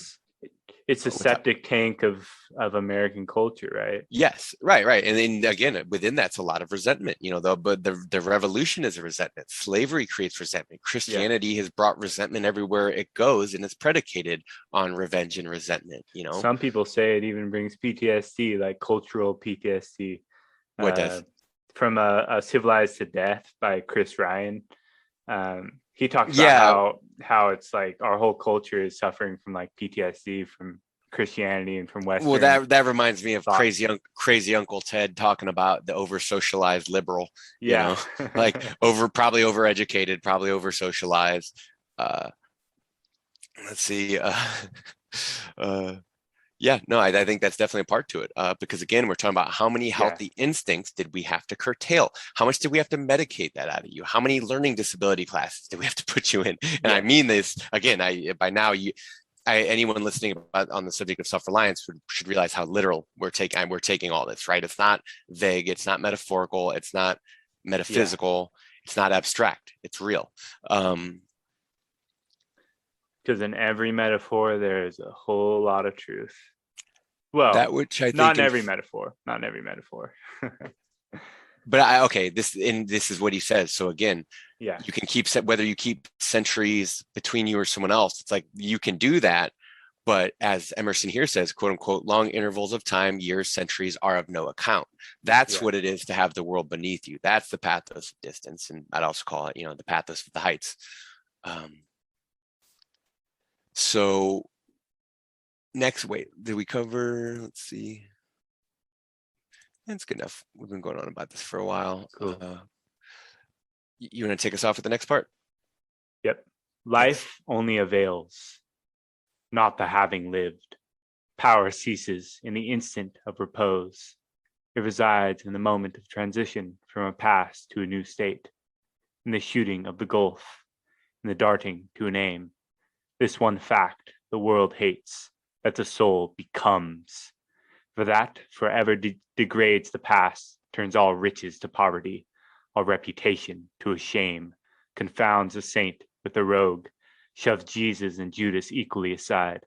It's a septic tank of American culture, right? Yes, right. And then again, within that's a lot of resentment, but the revolution is a resentment. Slavery creates resentment. Christianity has brought resentment everywhere it goes, and it's predicated on revenge and resentment, Some people say it even brings PTSD, like cultural PTSD. What does? From a Civilized to Death by Chris Ryan. He talks about how it's like our whole culture is suffering from like PTSD from Christianity and from Western. Well, that reminds me of thought. crazy Uncle Ted talking about the over socialized liberal. Like probably overeducated, probably over socialized. Let's see. I think that's definitely a part to it, because again, we're talking about how many healthy instincts did we have to curtail? How much did we have to medicate that out of you? How many learning disability classes did we have to put you in? And I mean this again. By now, anyone listening on the subject of self-reliance should realize how literal we're taking all this, right? It's not vague. It's not metaphorical. It's not metaphysical. It's not abstract. It's real. Because in every metaphor, there's a whole lot of truth. Well, that which I think not in every metaphor. But this is what he says. So again, you can whether you keep centuries between you or someone else. It's like you can do that, but as Emerson here says, "quote unquote," long intervals of time, years, centuries are of no account. That's what it is to have the world beneath you. That's the pathos of distance, and I'd also call it, the pathos of the heights. So next, did we cover, let's see. That's good enough. We've been going on about this for a while. Cool. You want to take us off with the next part? Yep. Life only avails, not the having lived. Power ceases in the instant of repose. It resides in the moment of transition from a past to a new state, in the shooting of the gulf, in the darting to an aim. This one fact the world hates, that the soul becomes. For that forever degrades the past, turns all riches to poverty, all reputation to a shame, confounds a saint with a rogue, shoves Jesus and Judas equally aside.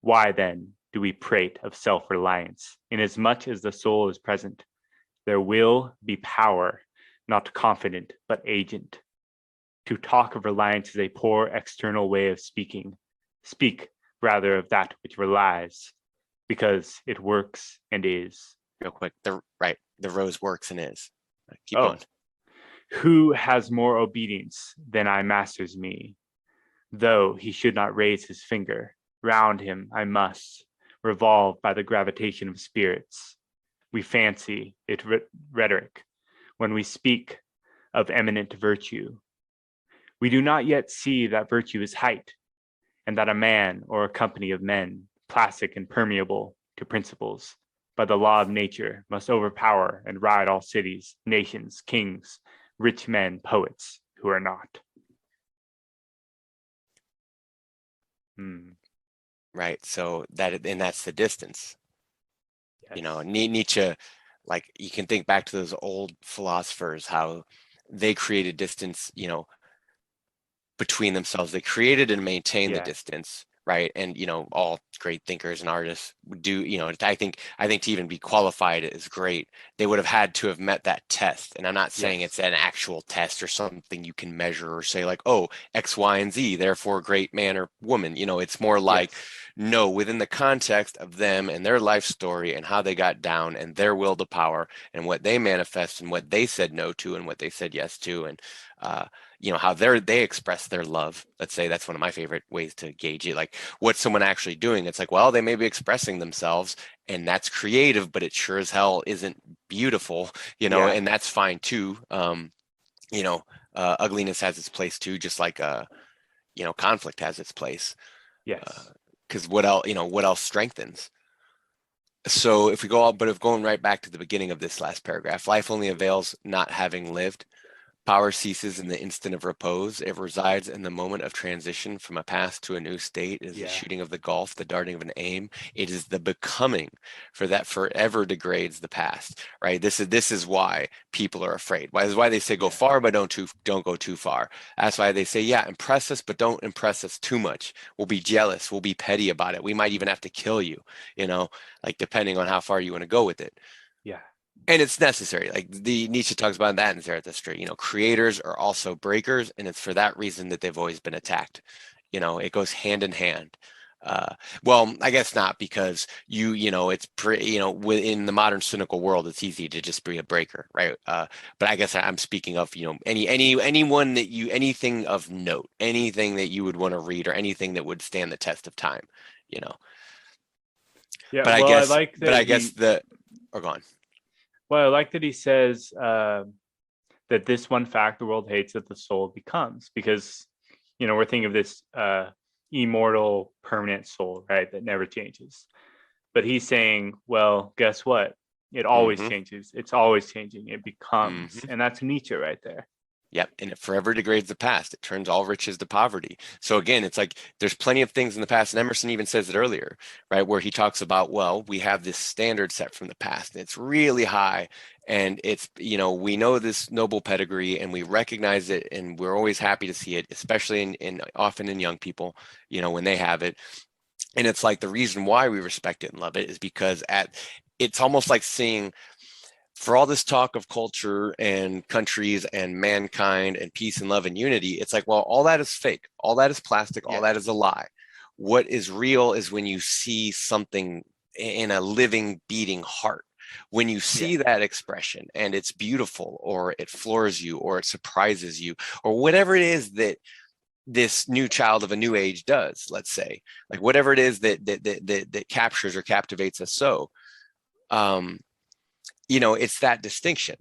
Why then do we prate of self-reliance? Inasmuch as the soul is present, there will be power, not confident, but agent. To talk of reliance is a poor external way of speaking. Speak rather of that which relies, because it works and is. Real quick, the rose works and is. Keep going. Who has more obedience than I masters me? Though he should not raise his finger, round him I must, revolve by the gravitation of spirits. We fancy it rhetoric when we speak of eminent virtue. We do not yet see that virtue is height, and that a man or a company of men, plastic and permeable to principles, by the law of nature, must overpower and ride all cities, nations, kings, rich men, poets, who are not. Right. So that's the distance. Yes. Nietzsche, like you can think back to those old philosophers, how they created distance, between themselves. They created and maintained the distance, right? And all great thinkers and artists do. I think to even be qualified as great, they would have had to have met that test. And I'm not saying it's an actual test or something you can measure or say like, oh, X, Y, and Z, therefore great man or woman. It's more like, no, within the context of them and their life story and how they got down and their will to power and what they manifest and what they said no to and what they said yes to, and how they express their love. Let's say that's one of my favorite ways to gauge it. Like what's someone actually doing? It's like, well, they may be expressing themselves and that's creative, but it sure as hell isn't beautiful, and that's fine too. Ugliness has its place too, just like, conflict has its place. Yes. Because what else strengthens? So if going right back to the beginning of this last paragraph, life only avails not having lived. Power ceases in the instant of repose. It resides in the moment of transition from a past to a new state. It is the shooting of the gulf, the darting of an aim. It is the becoming for that forever degrades the past, right? This is why people are afraid. Why is why they say go far, but don't go too far. That's why they say, yeah, impress us, but don't impress us too much. We'll be jealous. We'll be petty about it. We might even have to kill you, like depending on how far you want to go with it. Yeah. And it's necessary. Like Nietzsche talks about that in Zarathustra. Creators are also breakers, and it's for that reason that they've always been attacked. It goes hand in hand. Well, I guess not, because it's within the modern cynical world, it's easy to just be a breaker, right? But I guess I'm speaking of anyone that anything of note, anything that you would want to read, or anything that would stand the test of time. Yeah. But I guess or go on. Well, I like that he says that this one fact the world hates that the soul becomes, because, we're thinking of this immortal, permanent soul, right, that never changes. But he's saying, well, guess what? It always changes. It's always changing. It becomes. And that's Nietzsche right there. Yep. And it forever degrades the past. It turns all riches to poverty. So again, it's like there's plenty of things in the past. And Emerson even says it earlier, right? Where he talks about, well, we have this standard set from the past. And it's really high. And it's, we know this noble pedigree and we recognize it. And we're always happy to see it, especially often in young people, when they have it. And it's like the reason why we respect it and love it is because it's almost like seeing, for all this talk of culture and countries and mankind and peace and love and unity, it's like, well, all that is fake. All that is plastic. All that is a lie. What is real is when you see something in a living, beating heart. When you see that expression and it's beautiful, or it floors you, or it surprises you, or whatever it is that this new child of a new age does, let's say, like whatever it is that captures or captivates us. So, it's that distinction.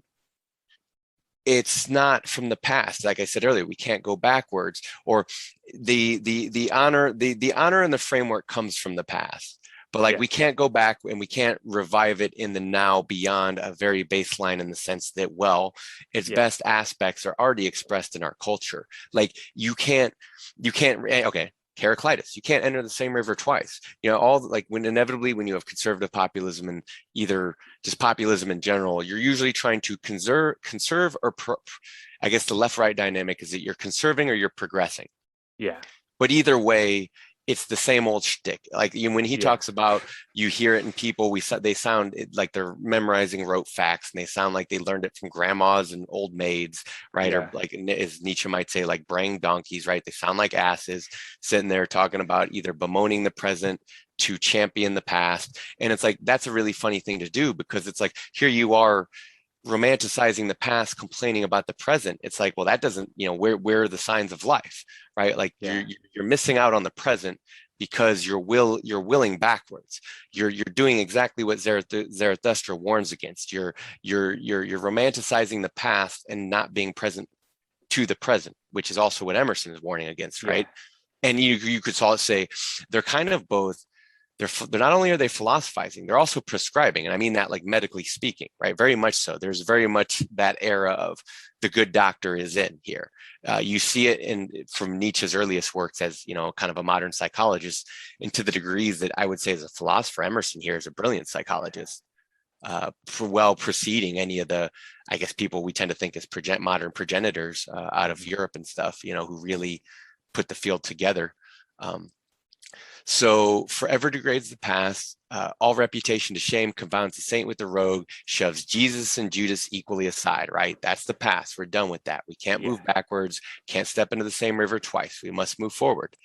It's not from the past. Like I said earlier, we can't go backwards, or the honor and the framework comes from the past. But we can't go back and we can't revive it in the now beyond a very baseline, in the sense that, well, its best aspects are already expressed in our culture. Like you can't, okay. Heraclitus, you can't enter the same river twice. When you have conservative populism and either just populism in general, you're usually trying to conserve or I guess the left-right dynamic is that you're conserving or you're progressing. Yeah. But either way, it's the same old shtick. Like when he talks about, you hear it in people, they sound like they're memorizing rote facts, and they sound like they learned it from grandmas and old maids, right? Or like, as Nietzsche might say, like braying donkeys, right? They sound like asses sitting there talking about either bemoaning the present to champion the past. And it's like, that's a really funny thing to do, because it's like, here you are romanticizing the past, complaining about the present. It's like, well, that doesn't, where are the signs of life, right? Like you're missing out on the present because you're willing backwards. You're doing exactly what Zarathustra warns against. You're romanticizing the past and not being present to the present, which is also what Emerson is warning against, right? And you could say they're kind of both. They're not only are they philosophizing, they're also prescribing. And I mean that like medically speaking, right? Very much so. There's very much that era of the good doctor is in here. You see it from Nietzsche's earliest works as, kind of a modern psychologist, and to the degrees that I would say as a philosopher, Emerson here is a brilliant psychologist, preceding any of the, I guess, people we tend to think as modern progenitors out of Europe and stuff, who really put the field together. So forever degrades the past, all reputation to shame, confounds the saint with the rogue, shoves Jesus and Judas equally aside, right? That's the past. We're done with that. We can't move backwards, can't step into the same river twice. We must move forward,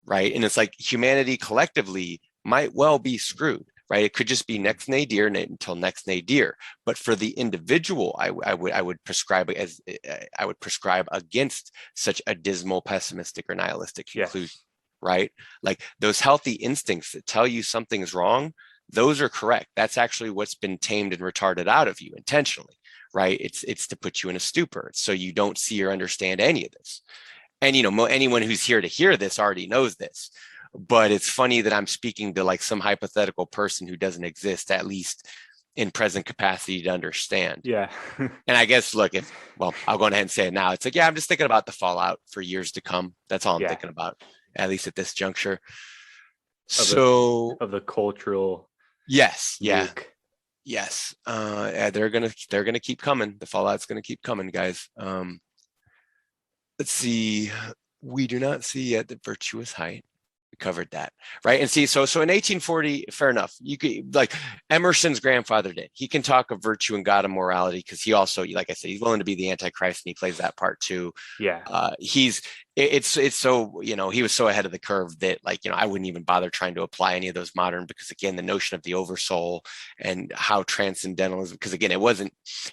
right? And it's like humanity collectively might well be screwed, right? It could just be next nadir until next nadir. But for the individual, I would prescribe against such a dismal, pessimistic, or nihilistic conclusion. Right? Like those healthy instincts that tell you something's wrong, those are correct. That's actually what's been tamed and retarded out of you intentionally, right? It's to put you in a stupor so you don't see or understand any of this. And, anyone who's here to hear this already knows this, but it's funny that I'm speaking to like some hypothetical person who doesn't exist, at least in present capacity to understand. Yeah. And I guess, look, I'll go ahead and say it now. It's like, yeah, I'm just thinking about the fallout for years to come. That's all I'm thinking about, at least at this juncture. Of the cultural. Yes. Yeah. Luke. Yes. They're gonna keep coming. The fallout's gonna keep coming, guys. Let's see. We do not see yet the virtuous height. We covered that, right? And see, so in 1840, fair enough. You could, like, Emerson's grandfather did. He can talk of virtue and God and morality because he also, like I said, he's willing to be the Antichrist, and he plays that part too. Yeah. It's so, he was so ahead of the curve that, like, I wouldn't even bother trying to apply any of those modern, because again, the notion of the oversoul and how transcendentalism, because again,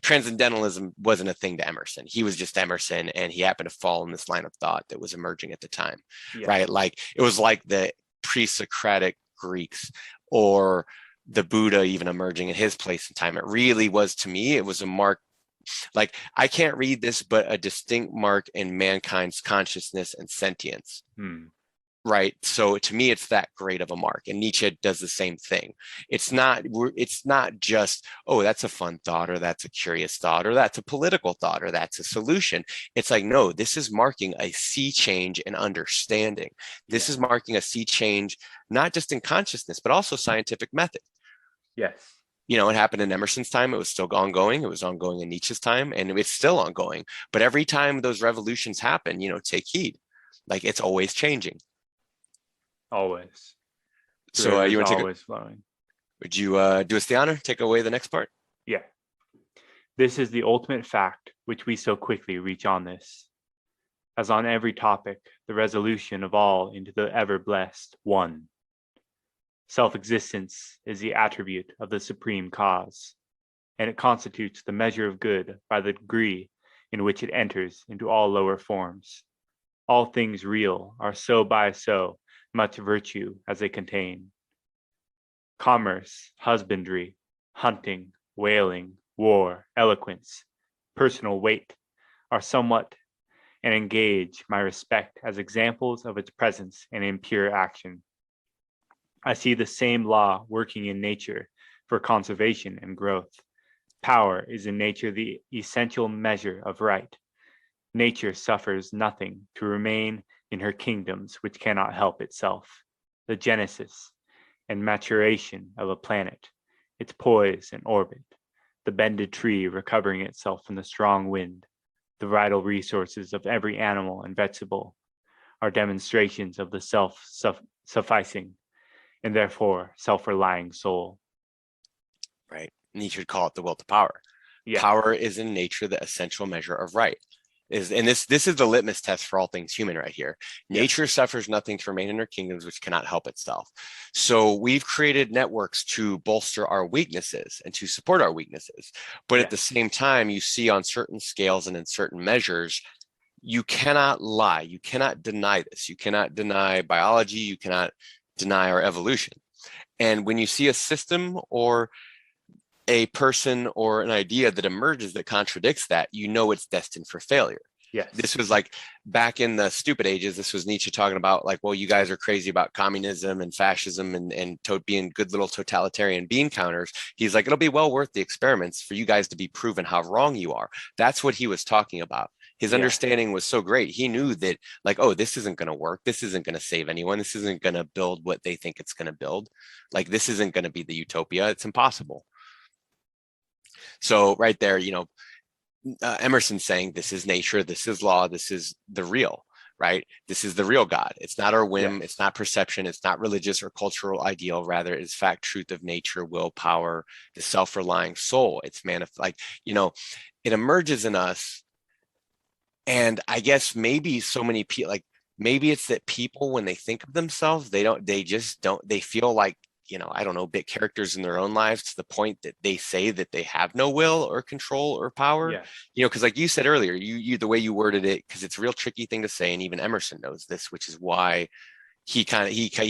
transcendentalism wasn't a thing to Emerson. He was just Emerson, and he happened to fall in this line of thought that was emerging at the time, right? Like, it was like the pre-Socratic Greeks, or the Buddha even emerging in his place in time. It really was, to me, it was a mark. Like, I can't read this, but a distinct mark in mankind's consciousness and sentience. Right. So to me, it's that great of a mark. And Nietzsche does the same thing. It's not just, oh, that's a fun thought, or that's a curious thought, or that's a political thought, or that's a solution. It's like, no, this is marking a sea change in understanding. This is marking a sea change, not just in consciousness, but also scientific method. Yes. It happened in Emerson's time. It was still ongoing. It was ongoing in Nietzsche's time, and it's still ongoing. But every time those revolutions happen, take heed. Like, it's always changing. Always. So you want to always flowing. Would you do us the honor? Take away the next part. Yeah. This is the ultimate fact which we so quickly reach on this. As on every topic, the resolution of all into the ever-blessed one. Self-existence is the attribute of the supreme cause, and it constitutes the measure of good by the degree in which it enters into all lower forms. All things real are so by so much virtue as they contain. Commerce, husbandry, hunting, whaling, war, eloquence, personal weight are somewhat and engage my respect as examples of its presence and impure action. I see the same law working in nature for conservation and growth. Power is in nature the essential measure of right. Nature suffers nothing to remain in her kingdoms which cannot help itself. The genesis and maturation of a planet, its poise and orbit, the bended tree recovering itself from the strong wind, the vital resources of every animal and vegetable are demonstrations of the self-sufficing and therefore self-relying soul. Right. Nietzsche would call it the will to power. Yeah. Power is in nature the essential measure of right. This is the litmus test for all things human right here. Nature suffers nothing to remain in her kingdoms which cannot help itself. So we've created networks to bolster our weaknesses and to support our weaknesses. But at the same time, you see on certain scales and in certain measures, you cannot lie. You cannot deny this. You cannot deny biology. You cannot deny our evolution. And when you see a system or a person or an idea that emerges that contradicts that, it's destined for failure. Yes. This was like back in the stupid ages. This was Nietzsche talking about, like, well, you guys are crazy about communism and fascism and being good little totalitarian bean counters. He's like, it'll be well worth the experiments for you guys to be proven how wrong you are. That's what he was talking about. His understanding was so great. He knew that, like, oh, this isn't going to work. This isn't going to save anyone. This isn't going to build what they think it's going to build. Like, this isn't going to be the utopia. It's impossible. So right there, Emerson saying this is nature, this is law, this is the real, right? This is the real God. It's not our whim. It's not perception. It's not religious or cultural ideal. Rather, it's fact, truth of nature, will, power, the self-relying soul. It's it emerges in us. And I guess maybe so many people, like, maybe it's that people, when they think of themselves, they feel like, I don't know, bit characters in their own lives to the point that they say that they have no will or control or power. Because like you said earlier, you the way you worded it, because it's a real tricky thing to say, and even Emerson knows this, which is why he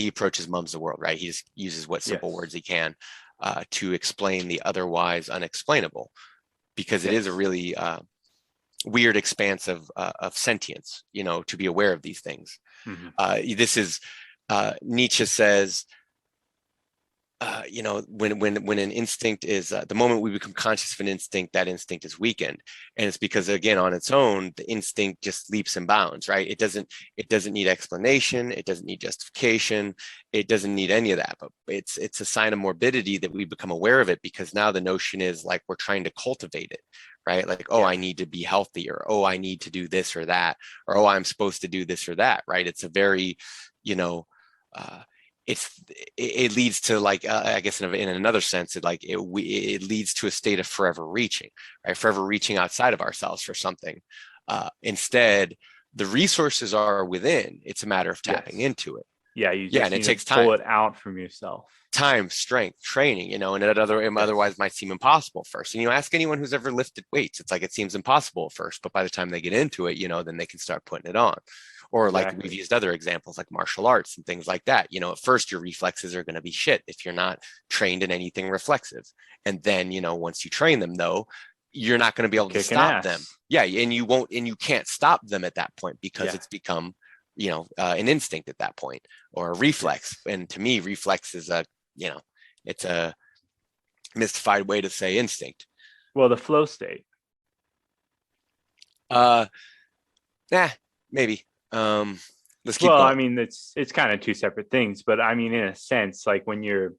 approaches Mum's the world, right? He just uses what simple words he can to explain the otherwise unexplainable, because it is a really weird expanse of sentience, to be aware of these things. This is Nietzsche says, when an instinct is the moment we become conscious of an instinct, that instinct is weakened, and it's because, again, on its own, the instinct just leaps and bounds, right? It doesn't need explanation, it doesn't need justification, it doesn't need any of that. But it's a sign of morbidity that we become aware of it, because now the notion is like we're trying to cultivate it, right? Like, oh, I need to be healthier, oh, I need to do this or that, or oh, I'm supposed to do this or that, right? It's a very, it leads to, like, I guess in another sense, it leads to a state of forever reaching, right? Forever reaching outside of ourselves for something. Instead, the resources are within. It's a matter of tapping into it. Yeah, and it takes time. Pull it out from yourself. Time, strength, training, and it otherwise might seem impossible first. And ask anyone who's ever lifted weights, it's like it seems impossible at first, but by the time they get into it, then they can start putting it on. Or like we've used other examples like martial arts and things like that. At first your reflexes are going to be shit if you're not trained in anything reflexive. And then, once you train them, though, you're not going to be able to stop them. Yeah. And you can't stop them at that point, because it's become, an instinct at that point, or a reflex. And to me, reflex is it's a mystified way to say instinct. Well, the flow state. Maybe. Let's keep going. I mean, it's kind of two separate things, but I mean, in a sense, like when you're,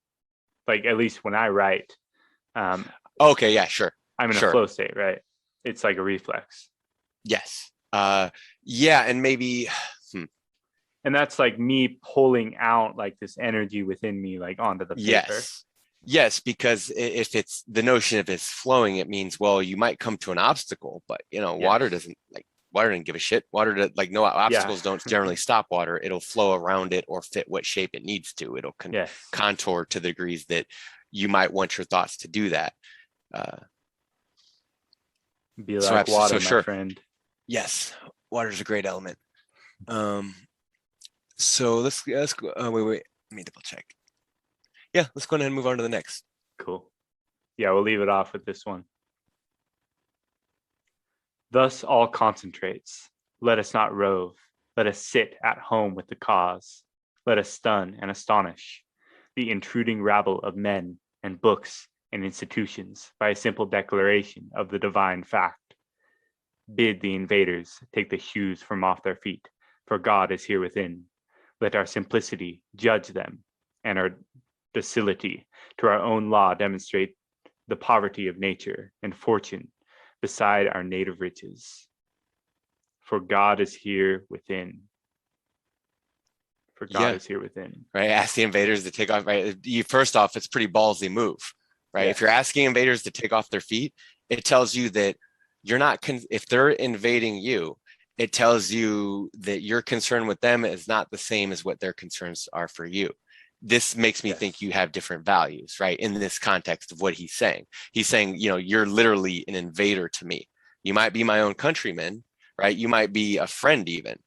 like, at least when I write, okay, yeah, sure, I'm in a flow state, right? It's like a reflex. Yes. And maybe, and that's like me pulling out like this energy within me, like onto the paper. Yes, because if it's the notion of it's flowing, it means, well, you might come to an obstacle, but water doesn't give a shit. Water, no obstacles don't generally stop water. It'll flow around it or fit what shape it needs to. It'll contour to the degrees that you might want your thoughts to do that. Be like water, my friend. Yes, water is a great element. So let's go. Wait. Let me double check. Yeah, let's go ahead and move on to the next. Cool. Yeah, we'll leave it off with this one. Thus all concentrates. Let us not rove. Let us sit at home with the cause. Let us stun and astonish the intruding rabble of men and books and institutions by a simple declaration of the divine fact. Bid the invaders take the shoes from off their feet, for God is here within. Let our simplicity judge them, and our docility to our own law demonstrate the poverty of nature and fortune beside our native riches. For God is here within. For God is here within. Right. Ask the invaders to take off. Right. First off, it's a pretty ballsy move. Right. If you're asking invaders to take off their feet, it tells you that you're not. If they're invading you, it tells you that your concern with them is not the same as what their concerns are for you. This makes me think you have different values, right? In this context of what he's saying. He's saying, you're literally an invader to me. You might be my own countryman, right? You might be a friend even.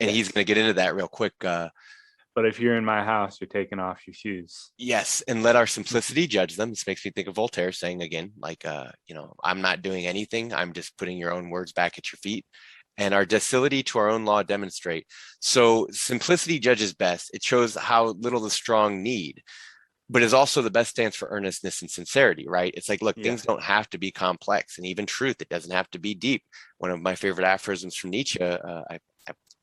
And he's going to get into that real quick. But if you're in my house, you're taking off your shoes. Yes. And let our simplicity judge them. This makes me think of Voltaire saying again, like, I'm not doing anything. I'm just putting your own words back at your feet. And our docility to our own law demonstrate. So simplicity judges best. It shows how little the strong need, but is also the best stance for earnestness and sincerity, right? It's like, look, things don't have to be complex, and even truth, it doesn't have to be deep. One of my favorite aphorisms from Nietzsche, I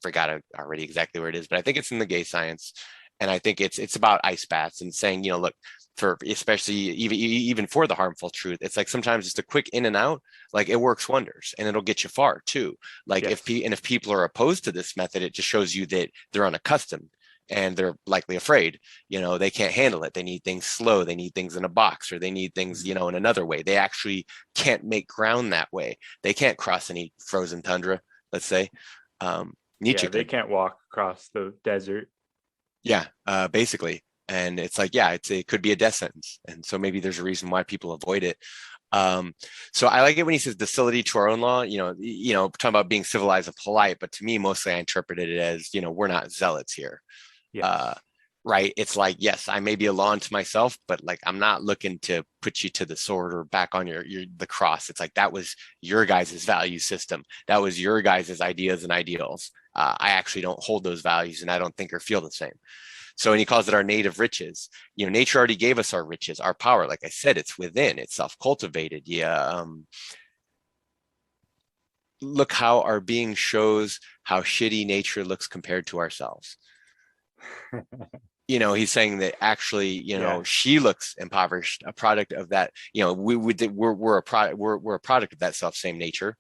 forgot already exactly where it is, but I think it's in The Gay Science. And I think it's about ice baths and saying, look, for especially even for the harmful truth, it's like sometimes just a quick in and out, like it works wonders, and it'll get you far too. Like if people are opposed to this method, it just shows you that they're unaccustomed and they're likely afraid. They can't handle it. They need things slow. They need things in a box, or they need things, in another way. They actually can't make ground that way. They can't cross any frozen tundra, let's say. Nietzsche, they can't walk across the desert. Yeah, basically. And it's like, it could be a death sentence. And so maybe there's a reason why people avoid it. So I like it when he says docility to our own law, talking about being civilized and polite, but to me, mostly I interpreted it as, we're not zealots here. right? It's like, yes, I may be a law unto myself, but like, I'm not looking to put you to the sword or back on the cross. It's like, that was your guys' value system. That was your guys' ideas and ideals. I actually don't hold those values, and I don't think or feel the same. So, and he calls it our native riches. You know, nature already gave us our riches, our power. Like I said, it's within, it's self-cultivated. Yeah. Look how our being shows how shitty nature looks compared to ourselves. You know, he's saying that actually, you know, Yeah. she looks impoverished, a product of that. You know, we're a product, we're a product of that self same nature.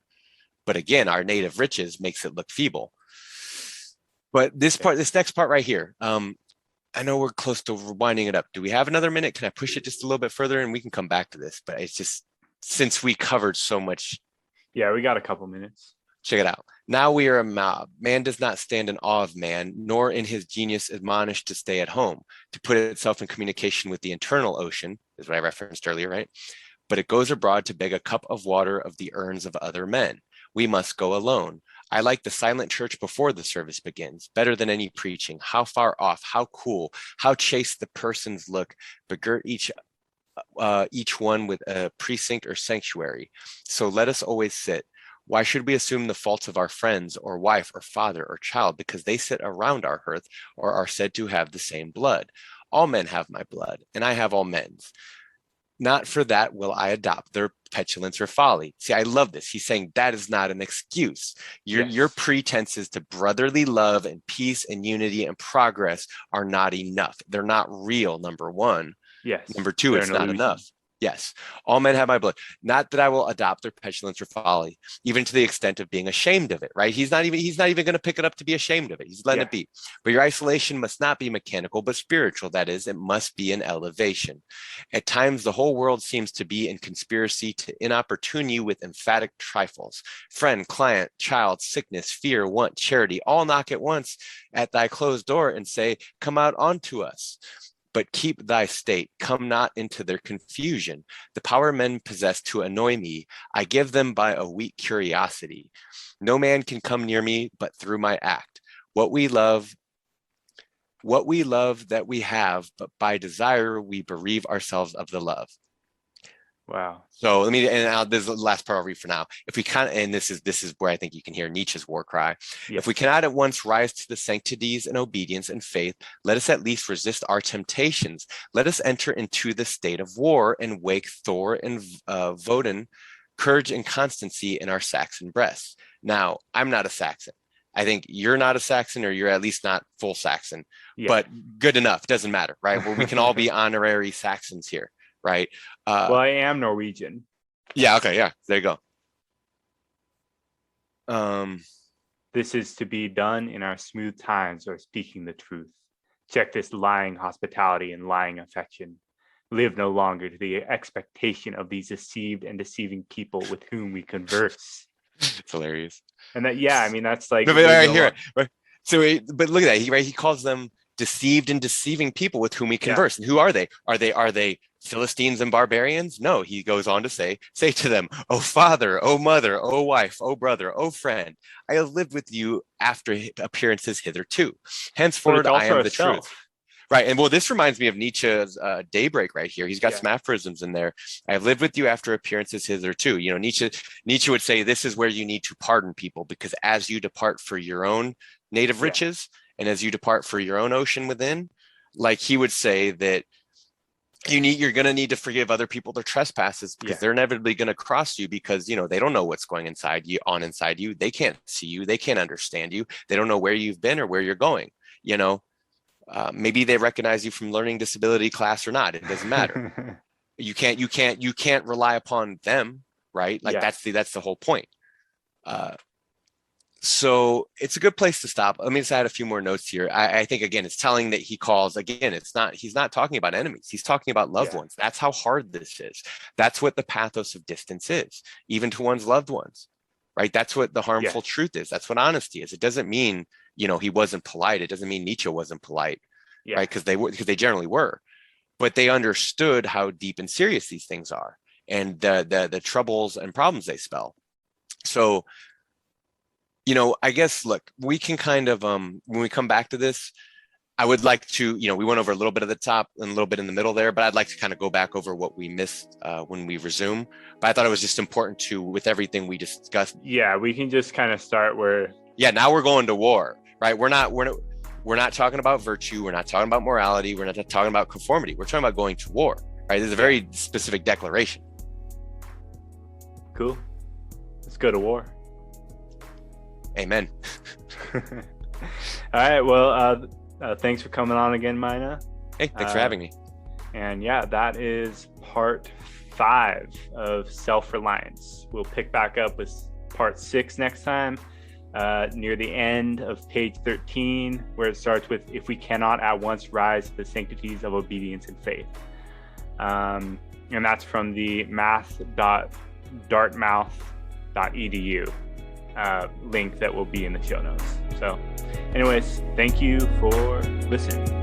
But again, our native riches makes it look feeble. But this next part right here, I know we're close to winding it up. Do we have another minute? Can I push it just a little bit further, and we can come back to this? But it's just, since we covered so much. Yeah, we got a couple minutes. Check it out. Now we are a mob. Man does not stand in awe of man, nor in his genius admonished to stay at home, to put itself in communication with the internal ocean, is what I referenced earlier, right? But it goes abroad to beg a cup of water of the urns of other men. We must go alone. I like the silent church before the service begins, better than any preaching. How far off, how cool, how chaste the persons look, begirt each one with a precinct or sanctuary. So let us always sit. Why should we assume the faults of our friends or wife or father or child because they sit around our hearth or are said to have the same blood? All men have my blood, and I have all men's. Not for that will I adopt their petulance or folly. See, I love this. He's saying that is not an excuse. Your pretenses to brotherly love and peace and unity and progress are not enough. They're not real, number one. Yes. Number two, it's not illusion. enough. Yes, all men have my blood. Not that I will adopt their petulance or folly, even to the extent of being ashamed of it. Right? He's not even going to pick it up to be ashamed of it. He's letting it be. But your isolation must not be mechanical, but spiritual. That is, it must be an elevation. At times, the whole world seems to be in conspiracy to inopportune you with emphatic trifles. Friend, client, child, sickness, fear, want, charity, all knock at once at thy closed door and say, "Come out onto us." But keep thy state, come not into their confusion. The power men possess to annoy me, I give them by a weak curiosity. No man can come near me but through my act. What we love that we have, but by desire we bereave ourselves of the love. Wow. So let me, and this is the last part I'll read for now. If we kind of, and this is where I think you can hear Nietzsche's war cry. Yes. If we cannot at once rise to the sanctities and obedience and faith, let us at least resist our temptations. Let us enter into the state of war and wake Thor and Woden, courage and constancy in our Saxon breasts. Now, I'm not a Saxon. I think you're not a Saxon, or you're at least not full Saxon, but good enough. Doesn't matter, right? Well, we can all be honorary Saxons here. Right. Well, I am Norwegian. Yeah. Okay. Yeah. There you go. This is to be done in our smooth times, or speaking the truth. Check this lying hospitality and lying affection. Live no longer to the expectation of these deceived and deceiving people with whom we converse. It's hilarious. And that, yeah, I mean, that's like. But right here. Right. So, but look at that. He calls them deceived and deceiving people with whom we converse. And who are they? Are they Philistines and barbarians? No, he goes on to say to them, "O father, O mother, O wife, O brother, O friend, I have lived with you after appearances hitherto. Henceforward, I am the truth." Right. And well, this reminds me of Nietzsche's Daybreak right here. He's got some aphorisms in there. I have lived with you after appearances hitherto. You know, Nietzsche would say this is where you need to pardon people, because as you depart for your own native riches, and as you depart for your own ocean within, like he would say that you're going to need to forgive other people their trespasses, because they're inevitably going to cross you, because, you know, they don't know what's going inside you. They can't see you. They can't understand you. They don't know where you've been or where you're going. You know, maybe they recognize you from learning disability class or not. It doesn't matter. You can't rely upon them. Right. Like that's the whole point. So it's a good place to stop. Let me just add a few more notes here. I think, again, it's telling that he calls, again, he's not talking about enemies. He's talking about loved ones. That's how hard this is. That's what the pathos of distance is, even to one's loved ones, right? That's what the harmful truth is. That's what honesty is. It doesn't mean, you know, he wasn't polite. It doesn't mean Nietzsche wasn't polite, right? Because they generally were, but they understood how deep and serious these things are, and the troubles and problems they spell. So, you know, I guess, look, we can kind of, when we come back to this, I would like to, we went over a little bit at the top and a little bit in the middle there, but I'd like to kind of go back over what we missed when we resume. But I thought it was just important to, with everything we discussed. Yeah, we can just kind of start where. Yeah, now we're going to war, right? We're not talking about virtue. We're not talking about morality. We're not talking about conformity. We're talking about going to war, right? This is a very specific declaration. Cool. Let's go to war. Amen. All right. Well, thanks for coming on again, Mynaa. Hey, thanks for having me. And yeah, that is part 5 of Self-Reliance. We'll pick back up with part 6 next time, near the end of page 13, where it starts with, if we cannot at once rise to the sanctities of obedience and faith. And that's from the math.dartmouth.edu link that will be in the show notes. So anyways, thank you for listening.